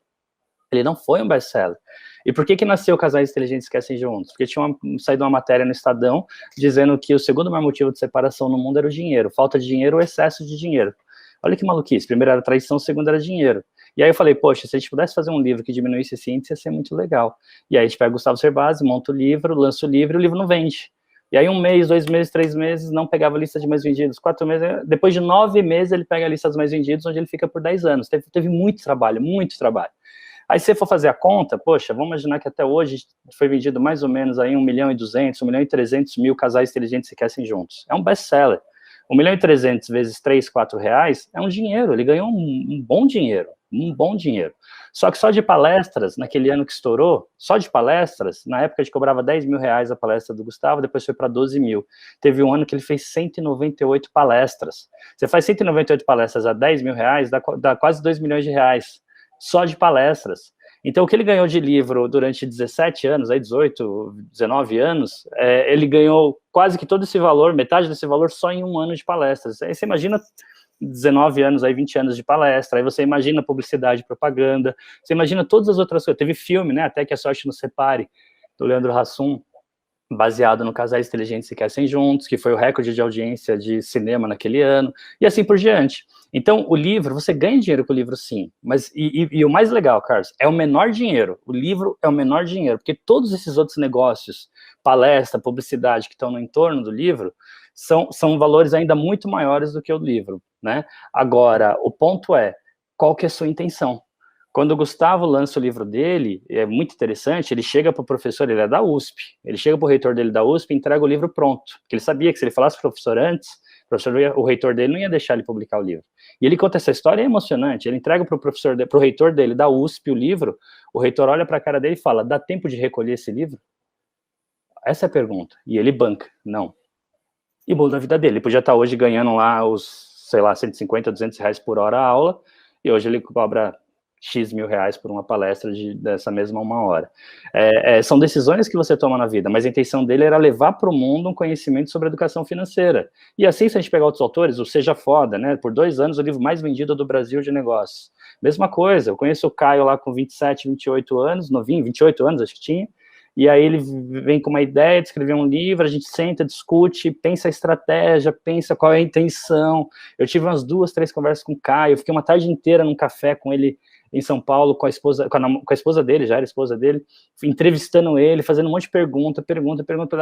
ele não foi um best-seller. E por que nasceu Casais Inteligentes Esquecem Juntos? Porque tinha saído uma matéria no Estadão dizendo que o segundo maior motivo de separação no mundo era o dinheiro. Falta de dinheiro ou excesso de dinheiro. Olha que maluquice. Primeiro era traição, segundo era dinheiro. E aí eu falei, poxa, se a gente pudesse fazer um livro que diminuísse esse índice, ia ser muito legal. E aí a gente pega o Gustavo Cerbasi, monta o livro, lança o livro e o livro não vende. E aí 1 mês, 2 meses, 3 meses, não pegava a lista de mais vendidos. 4 meses, depois de 9 meses ele pega a lista dos mais vendidos, onde ele fica por 10 anos. Teve muito trabalho, muito trabalho. Aí se você for fazer a conta, poxa, vamos imaginar que até hoje foi vendido mais ou menos aí 1.200.000, 1.300.000 casais inteligentes se esquecem juntos. É um best-seller. 1.300.000 vezes 3, 4 reais é um dinheiro, ele ganhou um bom dinheiro, um bom dinheiro. Só que só de palestras, naquele ano que estourou, só de palestras, na época a gente cobrava 10 mil reais a palestra do Gustavo, depois foi para 12 mil. Teve um ano que ele fez 198 palestras. Você faz 198 palestras a 10 mil reais, dá quase 2 milhões de reais. Só de palestras. Então, o que ele ganhou de livro durante 17 anos, aí 18, 19 anos, ele ganhou quase que todo esse valor, metade desse valor, só em 1 ano de palestras. Aí você imagina 19 anos, aí 20 anos de palestra, aí você imagina publicidade, propaganda, você imagina todas as outras coisas. Teve filme, né, Até que a Sorte Nos Separe, do Leandro Hassum, baseado no Casais Inteligentes Se Esquecem Juntos, que foi o recorde de audiência de cinema naquele ano, e assim por diante. Então, o livro, você ganha dinheiro com o livro, sim, mas, e o mais legal, Carlos, é o menor dinheiro, o livro é o menor dinheiro, porque todos esses outros negócios, palestra, publicidade, que estão no entorno do livro, são valores ainda muito maiores do que o livro, né? Agora, o ponto é, qual que é a sua intenção? Quando o Gustavo lança o livro dele, é muito interessante, ele chega para o professor, ele é da USP, ele chega para o reitor dele da USP e entrega o livro pronto, porque ele sabia que se ele falasse para o professor antes, o reitor dele não ia deixar ele publicar o livro. E ele conta essa história, é emocionante, ele entrega para o reitor dele da USP o livro, o reitor olha para a cara dele e fala, dá tempo de recolher esse livro? Essa é a pergunta. E ele banca, não. E muda a vida dele, ele podia estar hoje ganhando lá os, sei lá, 150, 200 reais por hora a aula, e hoje ele cobra X mil reais por uma palestra dessa mesma 1 hora. São decisões que você toma na vida, mas a intenção dele era levar para o mundo um conhecimento sobre educação financeira. E assim, se a gente pegar outros autores, o Seja Foda, né, por 2 anos, o livro mais vendido do Brasil de negócios. Mesma coisa, eu conheço o Caio lá com 27, 28 anos, novinho, 28 anos acho que tinha, e aí ele vem com uma ideia de escrever um livro, a gente senta, discute, pensa a estratégia, pensa qual é a intenção. Eu tive umas 2, 3 conversas com o Caio, fiquei uma tarde inteira num café com ele em São Paulo, com a esposa dele, já era esposa dele, entrevistando ele, fazendo um monte de pergunta.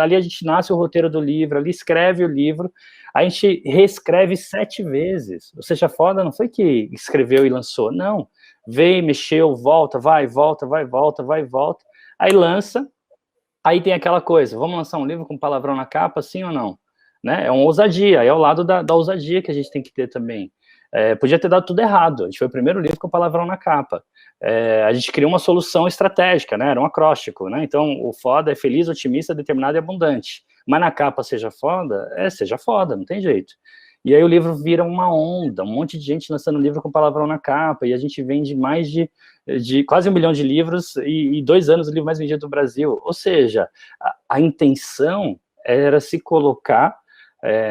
Ali a gente nasce o roteiro do livro, ali escreve o livro, a gente reescreve 7 vezes. O Seja Foda não foi que escreveu e lançou, não. Veio, mexeu, volta, vai, volta, aí lança, aí tem aquela coisa, vamos lançar um livro com palavrão na capa, sim ou não? Né? É uma ousadia, é o lado da ousadia que a gente tem que ter também. Podia ter dado tudo errado, a gente foi o primeiro livro com palavrão na capa, a gente criou uma solução estratégica, né? Era um acróstico, né? Então o foda é feliz, otimista, determinado e abundante, mas na capa seja foda, não tem jeito. E aí o livro vira uma onda, um monte de gente lançando livro com palavrão na capa, e a gente vende mais de quase 1 milhão de livros, e 2 anos o livro mais vendido do Brasil, ou seja, a intenção era se colocar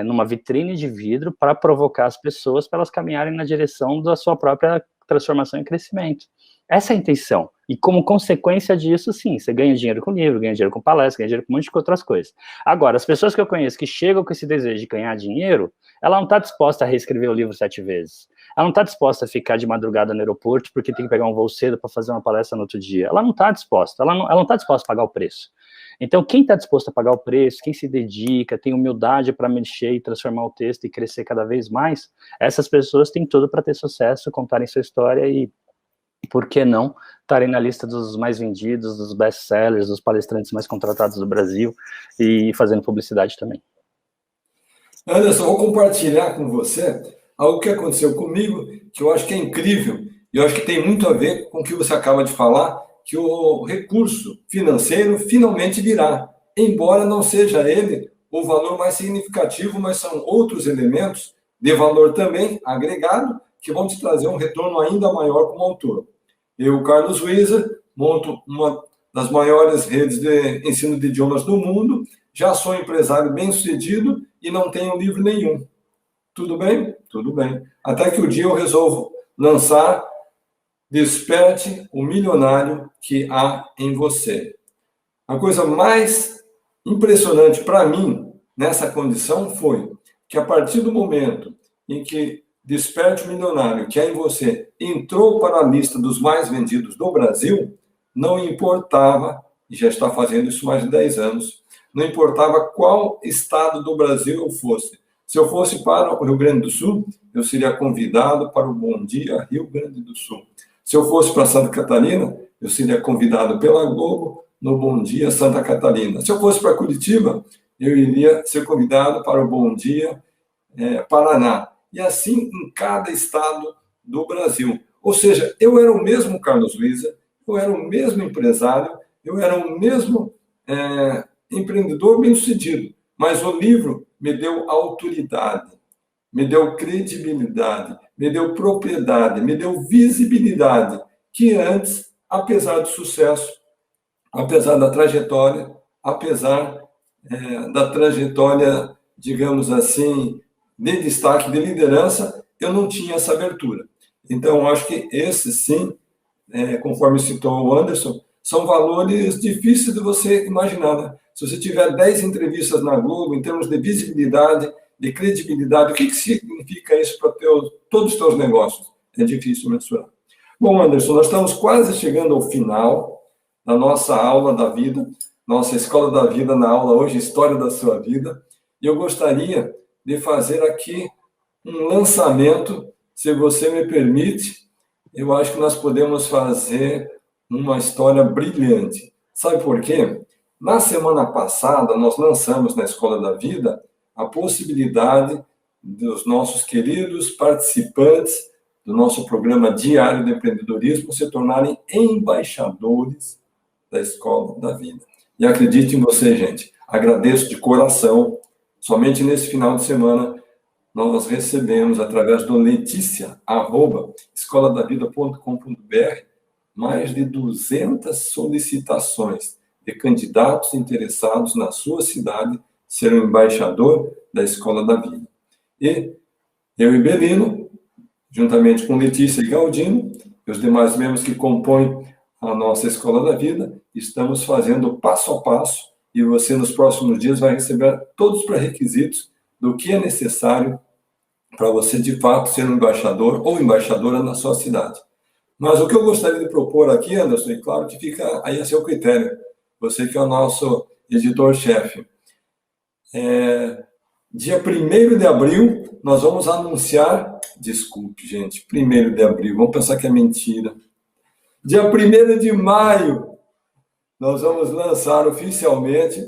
numa vitrine de vidro para provocar as pessoas para elas caminharem na direção da sua própria transformação e crescimento. Essa é a intenção. E como consequência disso, sim, você ganha dinheiro com livro, ganha dinheiro com palestra, ganha dinheiro com um monte de outras coisas. Agora, as pessoas que eu conheço que chegam com esse desejo de ganhar dinheiro, ela não está disposta a reescrever o livro 7 vezes. Ela não está disposta a ficar de madrugada no aeroporto porque tem que pegar um voo cedo para fazer uma palestra no outro dia. Ela não está disposta, ela não está disposta a pagar o preço. Então, quem está disposto a pagar o preço, quem se dedica, tem humildade para mexer e transformar o texto e crescer cada vez mais, essas pessoas têm tudo para ter sucesso, contarem sua história e, por que não, estarem na lista dos mais vendidos, dos best-sellers, dos palestrantes mais contratados do Brasil e fazendo publicidade também. Anderson, vou compartilhar com você algo que aconteceu comigo, que eu acho que é incrível, e eu acho que tem muito a ver com o que você acaba de falar, que o recurso financeiro finalmente virá, embora não seja ele o valor mais significativo, mas são outros elementos de valor também agregado que vão te trazer um retorno ainda maior como autor. Eu, Carlos Wieser, monto uma das maiores redes de ensino de idiomas do mundo, já sou empresário bem-sucedido e não tenho livro nenhum. Tudo bem? Tudo bem. Até que o dia eu resolvo lançar Desperte o Milionário que há em você. A coisa mais impressionante para mim nessa condição foi que a partir do momento em que Desperte o Milionário que há em você entrou para a lista dos mais vendidos do Brasil, não importava, e já está fazendo isso mais de 10 anos, não importava qual estado do Brasil eu fosse. Se eu fosse para o Rio Grande do Sul, eu seria convidado para o Bom Dia Rio Grande do Sul. Se eu fosse para Santa Catarina, eu seria convidado pela Globo no Bom Dia Santa Catarina. Se eu fosse para Curitiba, eu iria ser convidado para o Bom Dia Paraná. E assim em cada estado do Brasil. Ou seja, eu era o mesmo Carlos Wieser, eu era o mesmo empresário, eu era o mesmo empreendedor bem-sucedido, mas o livro me deu autoridade, me deu credibilidade, me deu propriedade, me deu visibilidade, que antes, apesar do sucesso, apesar da trajetória, digamos assim, de destaque, de liderança, eu não tinha essa abertura. Então, acho que esse, sim, conforme citou o Anderson, são valores difíceis de você imaginar, né? Se você tiver 10 entrevistas na Globo, em termos de visibilidade, de credibilidade, o que significa isso para todos os teus negócios? É difícil mensurar. Bom, Anderson, nós estamos quase chegando ao final da nossa aula da vida, nossa Escola da Vida na aula hoje, História da Sua Vida, e eu gostaria de fazer aqui um lançamento, se você me permite. Eu acho que nós podemos fazer uma história brilhante. Sabe por quê? Na semana passada, nós lançamos na Escola da Vida a possibilidade dos nossos queridos participantes do nosso programa diário de empreendedorismo se tornarem embaixadores da Escola da Vida. E acredite em você, gente, agradeço de coração. Somente nesse final de semana, nós recebemos, através do Letícia@escoladavida.com.br, mais de 200 solicitações de candidatos interessados na sua cidade ser um embaixador da Escola da Vida. E eu e Belino, juntamente com Letícia e Galdino, e os demais membros que compõem a nossa Escola da Vida, estamos fazendo passo a passo, e você, nos próximos dias, vai receber todos os pré-requisitos do que é necessário para você, de fato, ser um embaixador ou embaixadora na sua cidade. Mas o que eu gostaria de propor aqui, Anderson, e claro que fica aí a seu critério, você que é o nosso editor-chefe. Dia 1º de abril, nós vamos anunciar, desculpe, gente, 1º de abril, vamos pensar que é mentira. Dia 1º de maio, nós vamos lançar oficialmente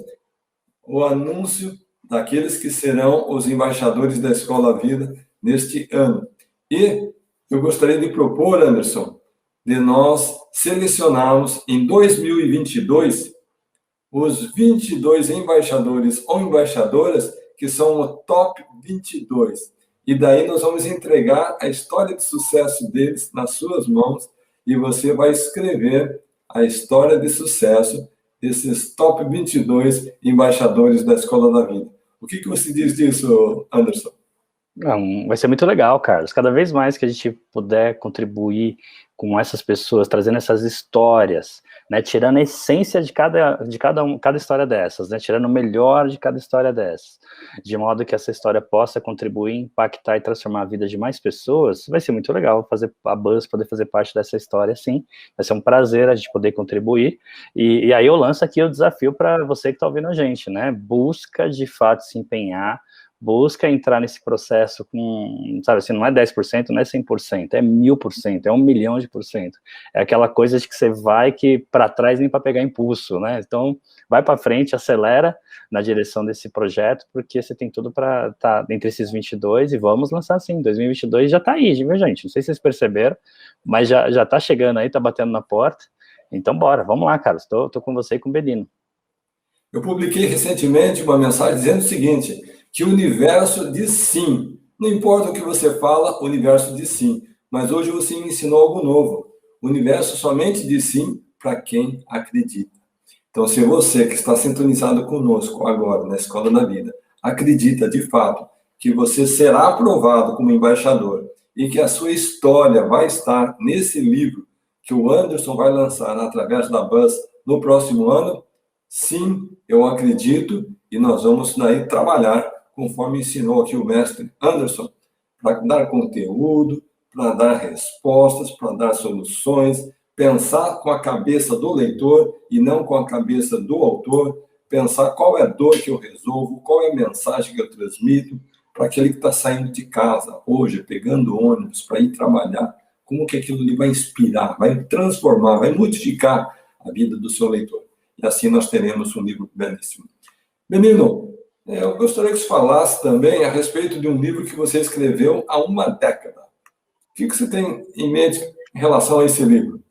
o anúncio daqueles que serão os embaixadores da Escola Vida neste ano. E eu gostaria de propor, Anderson, de nós selecionarmos em 2022 os 22 embaixadores ou embaixadoras que são o top 22. E daí nós vamos entregar a história de sucesso deles nas suas mãos e você vai escrever a história de sucesso desses top 22 embaixadores da Escola da Vida. O que você diz disso, Anderson? Não, vai ser muito legal, Carlos. Cada vez mais que a gente puder contribuir com essas pessoas, trazendo essas histórias, né, tirando a essência de cada história dessas, né, tirando o melhor de cada história dessas, de modo que essa história possa contribuir, impactar e transformar a vida de mais pessoas, vai ser muito legal fazer a Buzz, poder fazer parte dessa história, sim. Vai ser um prazer a gente poder contribuir. E aí eu lanço aqui o desafio para você que está ouvindo a gente, né? Busca de fato se empenhar, busca entrar nesse processo com, sabe assim, não é 10%, não é 100%, é 1000%, é 1.000.000%. É aquela coisa de que você vai que para trás nem para pegar impulso, né? Então, vai para frente, acelera na direção desse projeto, porque você tem tudo para estar entre esses 22 e vamos lançar sim. 2022 já está aí, viu, gente? Não sei se vocês perceberam, mas já está chegando aí, está batendo na porta. Então, bora, vamos lá, Carlos. Tô com você e com o Belino. Eu publiquei recentemente uma mensagem dizendo o seguinte, que o universo diz sim. Não importa o que você fala, o universo diz sim. Mas hoje você me ensinou algo novo. O universo somente diz sim para quem acredita. Então, se você que está sintonizado conosco agora na Escola da Vida, acredita de fato que você será aprovado como embaixador e que a sua história vai estar nesse livro que o Anderson vai lançar através da Buzz no próximo ano, sim, eu acredito e nós vamos daí trabalhar conforme ensinou aqui o mestre Anderson, para dar conteúdo, para dar respostas, para dar soluções, pensar com a cabeça do leitor e não com a cabeça do autor, pensar qual é a dor que eu resolvo, qual é a mensagem que eu transmito para aquele que está saindo de casa hoje, pegando ônibus para ir trabalhar, como que aquilo ali vai inspirar, vai transformar, vai modificar a vida do seu leitor. E assim nós teremos um livro belíssimo. Menino, eu gostaria que você falasse também a respeito de um livro que você escreveu há uma década. O que você tem em mente em relação a esse livro?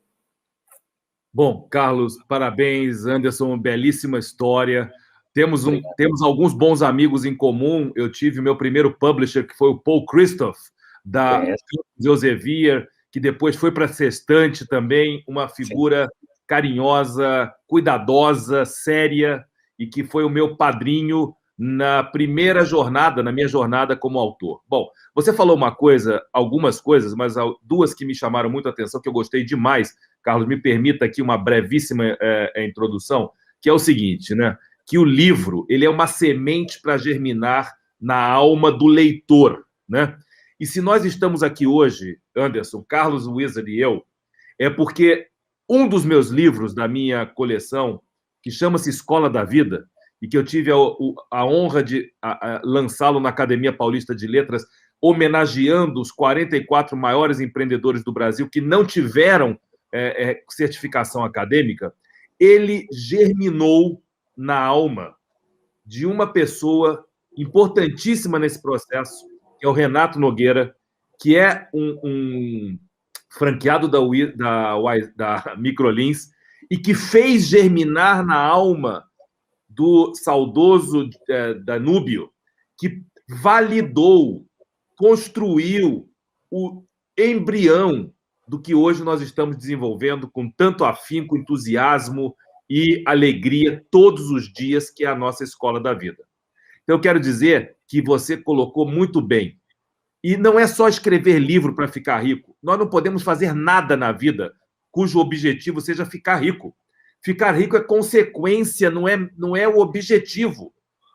Bom, Carlos, parabéns, Anderson, belíssima história. Temos alguns bons amigos em comum. Eu tive o meu primeiro publisher, que foi o Paul Christoph, da Elsevier, que depois foi para a Sextante também, uma figura carinhosa, cuidadosa, séria, e que foi o meu padrinho na minha jornada como autor. Bom, você falou algumas coisas, mas duas que me chamaram muito a atenção, que eu gostei demais. Carlos, me permita aqui uma brevíssima introdução, que é o seguinte, né? Que o livro ele é uma semente para germinar na alma do leitor, né? E se nós estamos aqui hoje, Anderson, Carlos Wizard e eu, é porque um dos meus livros da minha coleção, que chama-se Escola da Vida, e que eu tive a honra de lançá-lo na Academia Paulista de Letras, homenageando os 44 maiores empreendedores do Brasil que não tiveram certificação acadêmica, ele germinou na alma de uma pessoa importantíssima nesse processo, que é o Renato Nogueira, que é um franqueado da Microlins e que fez germinar na alma do saudoso Danúbio, que validou, construiu o embrião do que hoje nós estamos desenvolvendo com tanto afinco, entusiasmo e alegria todos os dias, que é a nossa Escola da Vida. Então, eu quero dizer que você colocou muito bem. E não é só escrever livro para ficar rico. Nós não podemos fazer nada na vida cujo objetivo seja ficar rico. Ficar rico é consequência, não é o objetivo.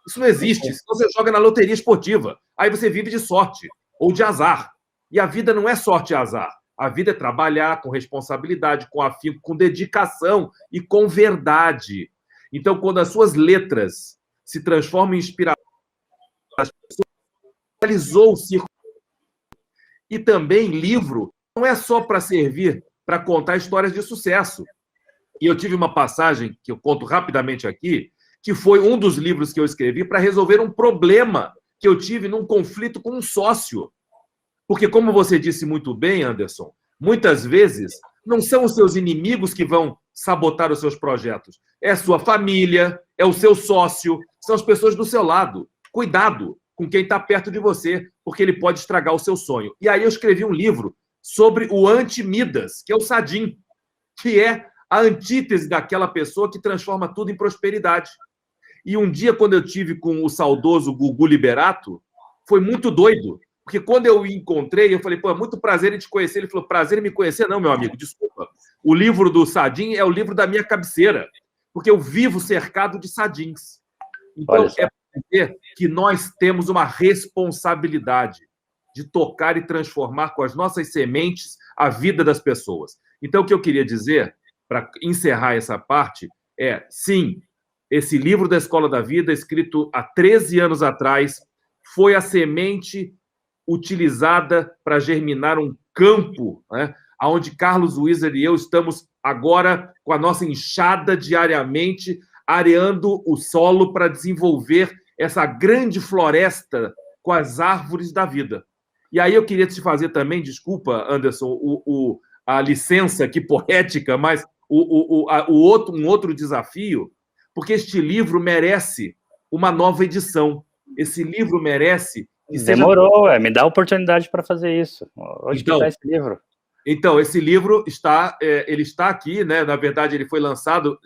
Isso não existe. Se você joga na loteria esportiva, aí você vive de sorte ou de azar. E a vida não é sorte e azar. A vida é trabalhar com responsabilidade, com afinco, com dedicação e com verdade. Então, quando as suas letras se transformam em inspiração, as pessoas realizou o círculo. E também livro não é só para servir para contar histórias de sucesso. E eu tive uma passagem, que eu conto rapidamente aqui, que foi um dos livros que eu escrevi para resolver um problema que eu tive num conflito com um sócio. Porque, como você disse muito bem, Anderson, muitas vezes não são os seus inimigos que vão sabotar os seus projetos. É a sua família, é o seu sócio, são as pessoas do seu lado. Cuidado com quem está perto de você, porque ele pode estragar o seu sonho. E aí eu escrevi um livro sobre o anti-Midas, que é o Sadim, que é a antítese daquela pessoa que transforma tudo em prosperidade. E um dia, quando eu tive com o saudoso Gugu Liberato, foi muito doido, porque quando eu o encontrei, eu falei, pô, é muito prazer em te conhecer. Ele falou, prazer em me conhecer? Não, meu amigo, desculpa. O livro do Sadim é o livro da minha cabeceira, porque eu vivo cercado de Sadins. Então, é para dizer que nós temos uma responsabilidade de tocar e transformar com as nossas sementes a vida das pessoas. Então, o que eu queria dizer, para encerrar essa parte, é, sim, esse livro da Escola da Vida, escrito há 13 anos atrás, foi a semente utilizada para germinar um campo, né, onde Carlos Wizard e eu estamos agora com a nossa enxada diariamente, areando o solo para desenvolver essa grande floresta com as árvores da vida. E aí eu queria te fazer também, desculpa, Anderson, a licença aqui poética, mas um outro desafio, porque este livro merece uma nova edição. Esse livro merece que seja... Demorou, me dá a oportunidade para fazer isso. Onde que está esse livro? Então, esse livro ele está aqui, né? Na verdade, ele foi lançado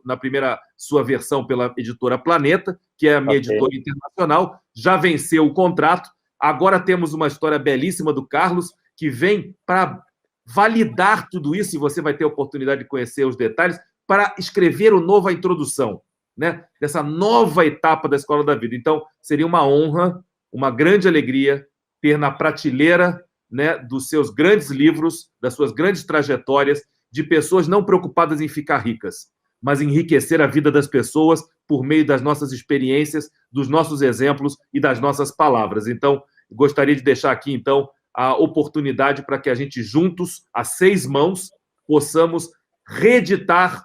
na primeira sua versão pela editora Planeta, que é a minha editora internacional, já venceu o contrato. Agora temos uma história belíssima do Carlos, que vem para validar tudo isso, e você vai ter a oportunidade de conhecer os detalhes, para escrever a introdução, né? Dessa nova etapa da Escola da Vida. Então, seria uma honra, uma grande alegria ter na prateleira, né, dos seus grandes livros, das suas grandes trajetórias, de pessoas não preocupadas em ficar ricas, mas enriquecer a vida das pessoas por meio das nossas experiências, dos nossos exemplos e das nossas palavras. Então, gostaria de deixar aqui, então, a oportunidade para que a gente juntos, a 6 mãos, possamos reeditar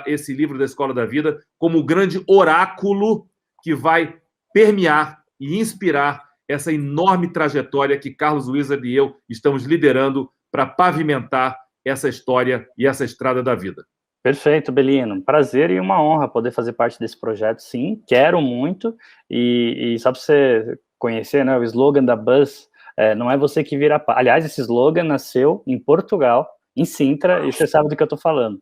esse livro da Escola da Vida como o grande oráculo que vai permear e inspirar essa enorme trajetória que Carlos Wizard e eu estamos liderando para pavimentar essa história e essa estrada da vida. Perfeito, Belino. Prazer e uma honra poder fazer parte desse projeto, sim. Quero muito. E só para você conhecer, né, o slogan da Buzz, não é você que vira... Aliás, esse slogan nasceu em Portugal, em Sintra, e você sabe do que eu estou falando.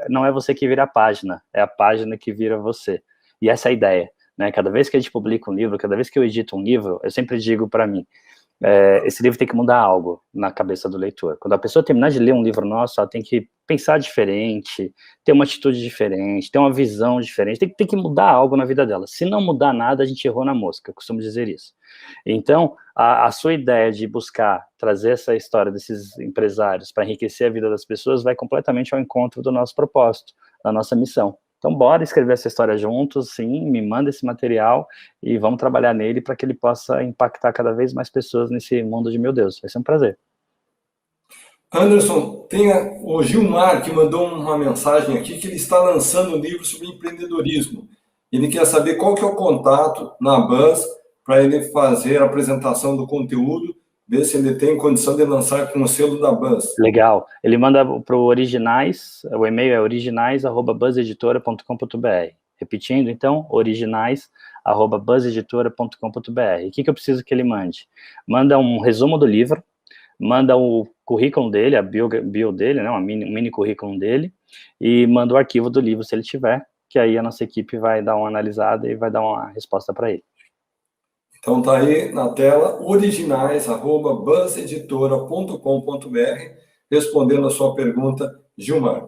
Não é você que vira a página, é a página que vira você. E essa é a ideia. Né? Cada vez que a gente publica um livro, cada vez que eu edito um livro, eu sempre digo para mim, esse livro tem que mudar algo na cabeça do leitor. Quando a pessoa terminar de ler um livro nosso, ela tem que pensar diferente, ter uma atitude diferente, ter uma visão diferente, tem que mudar algo na vida dela. Se não mudar nada, a gente errou na mosca, eu costumo dizer isso. Então, a sua ideia de buscar trazer essa história desses empresários para enriquecer a vida das pessoas vai completamente ao encontro do nosso propósito, da nossa missão. Então, bora escrever essa história juntos, sim, me manda esse material e vamos trabalhar nele para que ele possa impactar cada vez mais pessoas nesse mundo de meu Deus. Vai ser um prazer. Anderson, tem o Gilmar que mandou uma mensagem aqui que ele está lançando um livro sobre empreendedorismo. Ele quer saber qual que é o contato na Buzz para ele fazer a apresentação do conteúdo, ver se ele tem condição de lançar com o selo da Buzz. Legal. Ele manda para o Originais, o e-mail é originais@buzzeditora.com.br. Repetindo, então, originais@buzzeditora.com.br. O que eu preciso que ele mande? Manda um resumo do livro, manda o currículo dele, a bio dele, né, um mini currículo dele, e manda o arquivo do livro, se ele tiver, que aí a nossa equipe vai dar uma analisada e vai dar uma resposta para ele. Então tá aí na tela, originais@buzzeditora.com.br, respondendo a sua pergunta, Gilmar.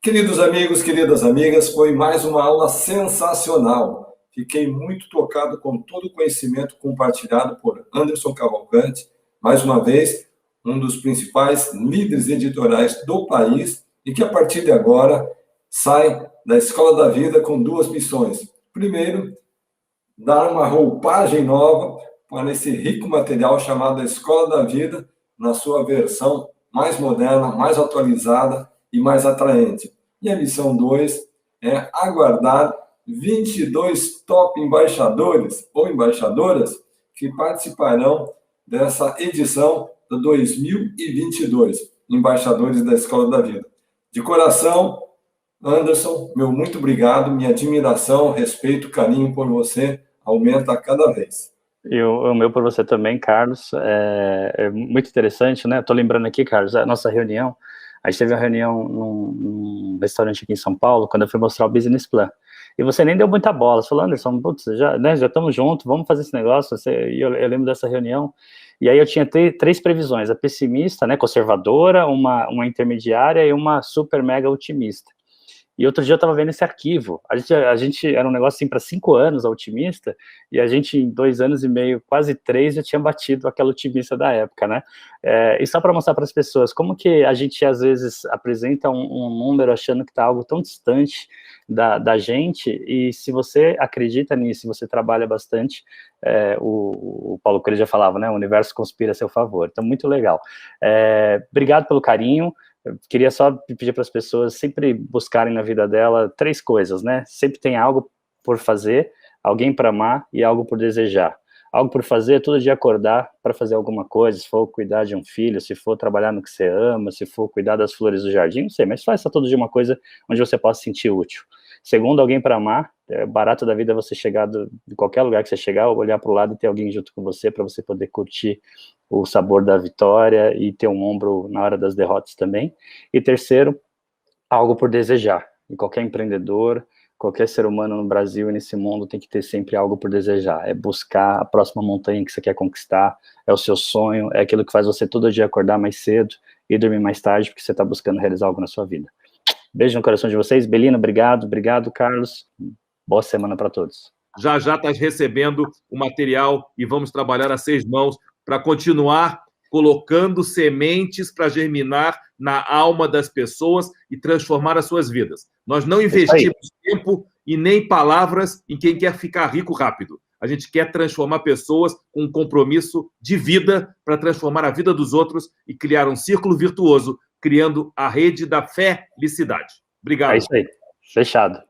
Queridos amigos, queridas amigas, foi mais uma aula sensacional. Fiquei muito tocado com todo o conhecimento compartilhado por Anderson Cavalcante, mais uma vez, um dos principais líderes editoriais do país e que a partir de agora sai da Escola da Vida com 2 missões. Primeiro, dar uma roupagem nova para esse rico material chamado Escola da Vida, na sua versão mais moderna, mais atualizada e mais atraente. E a missão 2 é aguardar 22 top embaixadores ou embaixadoras que participarão dessa edição de 2022, embaixadores da Escola da Vida. De coração, Anderson, meu muito obrigado, minha admiração, respeito, carinho por você aumenta a cada vez. E o meu por você também, Carlos, é muito interessante, né? Estou lembrando aqui, Carlos, a nossa reunião, a gente teve uma reunião num restaurante aqui em São Paulo, quando eu fui mostrar o Business Plan, e você nem deu muita bola, você falou, Anderson, putz, já estamos juntos, vamos fazer esse negócio, e eu lembro dessa reunião, e aí eu tinha 3 previsões, a pessimista, né, conservadora, uma intermediária e uma super mega otimista. E outro dia eu estava vendo esse arquivo. A gente era um negócio assim para 5 anos, a otimista, e a gente em 2 anos e meio, quase 3, já tinha batido aquela otimista da época, né? E só para mostrar para as pessoas como que a gente às vezes apresenta um número achando que está algo tão distante da gente, e se você acredita nisso, se você trabalha bastante, o Paulo Coelho já falava, né? O universo conspira a seu favor. Então, muito legal. Obrigado pelo carinho. Eu queria só pedir para as pessoas sempre buscarem na vida dela 3 coisas, né? Sempre tem algo por fazer, alguém para amar e algo por desejar. algo por fazer, todo dia acordar para fazer alguma coisa, se for cuidar de um filho, se for trabalhar no que você ama, se for cuidar das flores do jardim, não sei, mas faça todo dia uma coisa onde você possa se sentir útil. Segundo, alguém para amar. Barato da vida é você chegar de qualquer lugar que você chegar, olhar para o lado e ter alguém junto com você para você poder curtir o sabor da vitória e ter um ombro na hora das derrotas também. E terceiro, algo por desejar. E qualquer empreendedor, qualquer ser humano no Brasil e nesse mundo tem que ter sempre algo por desejar. É buscar a próxima montanha que você quer conquistar, é o seu sonho, é aquilo que faz você todo dia acordar mais cedo e dormir mais tarde, porque você está buscando realizar algo na sua vida. Beijo no coração de vocês. Belina, obrigado, Carlos. Boa semana para todos. Já estás recebendo o material e vamos trabalhar a 6 mãos para continuar colocando sementes para germinar na alma das pessoas e transformar as suas vidas. Nós não investimos tempo e nem palavras em quem quer ficar rico rápido. A gente quer transformar pessoas com um compromisso de vida para transformar a vida dos outros e criar um círculo virtuoso, criando a rede da felicidade. Obrigado. É isso aí. Fechado.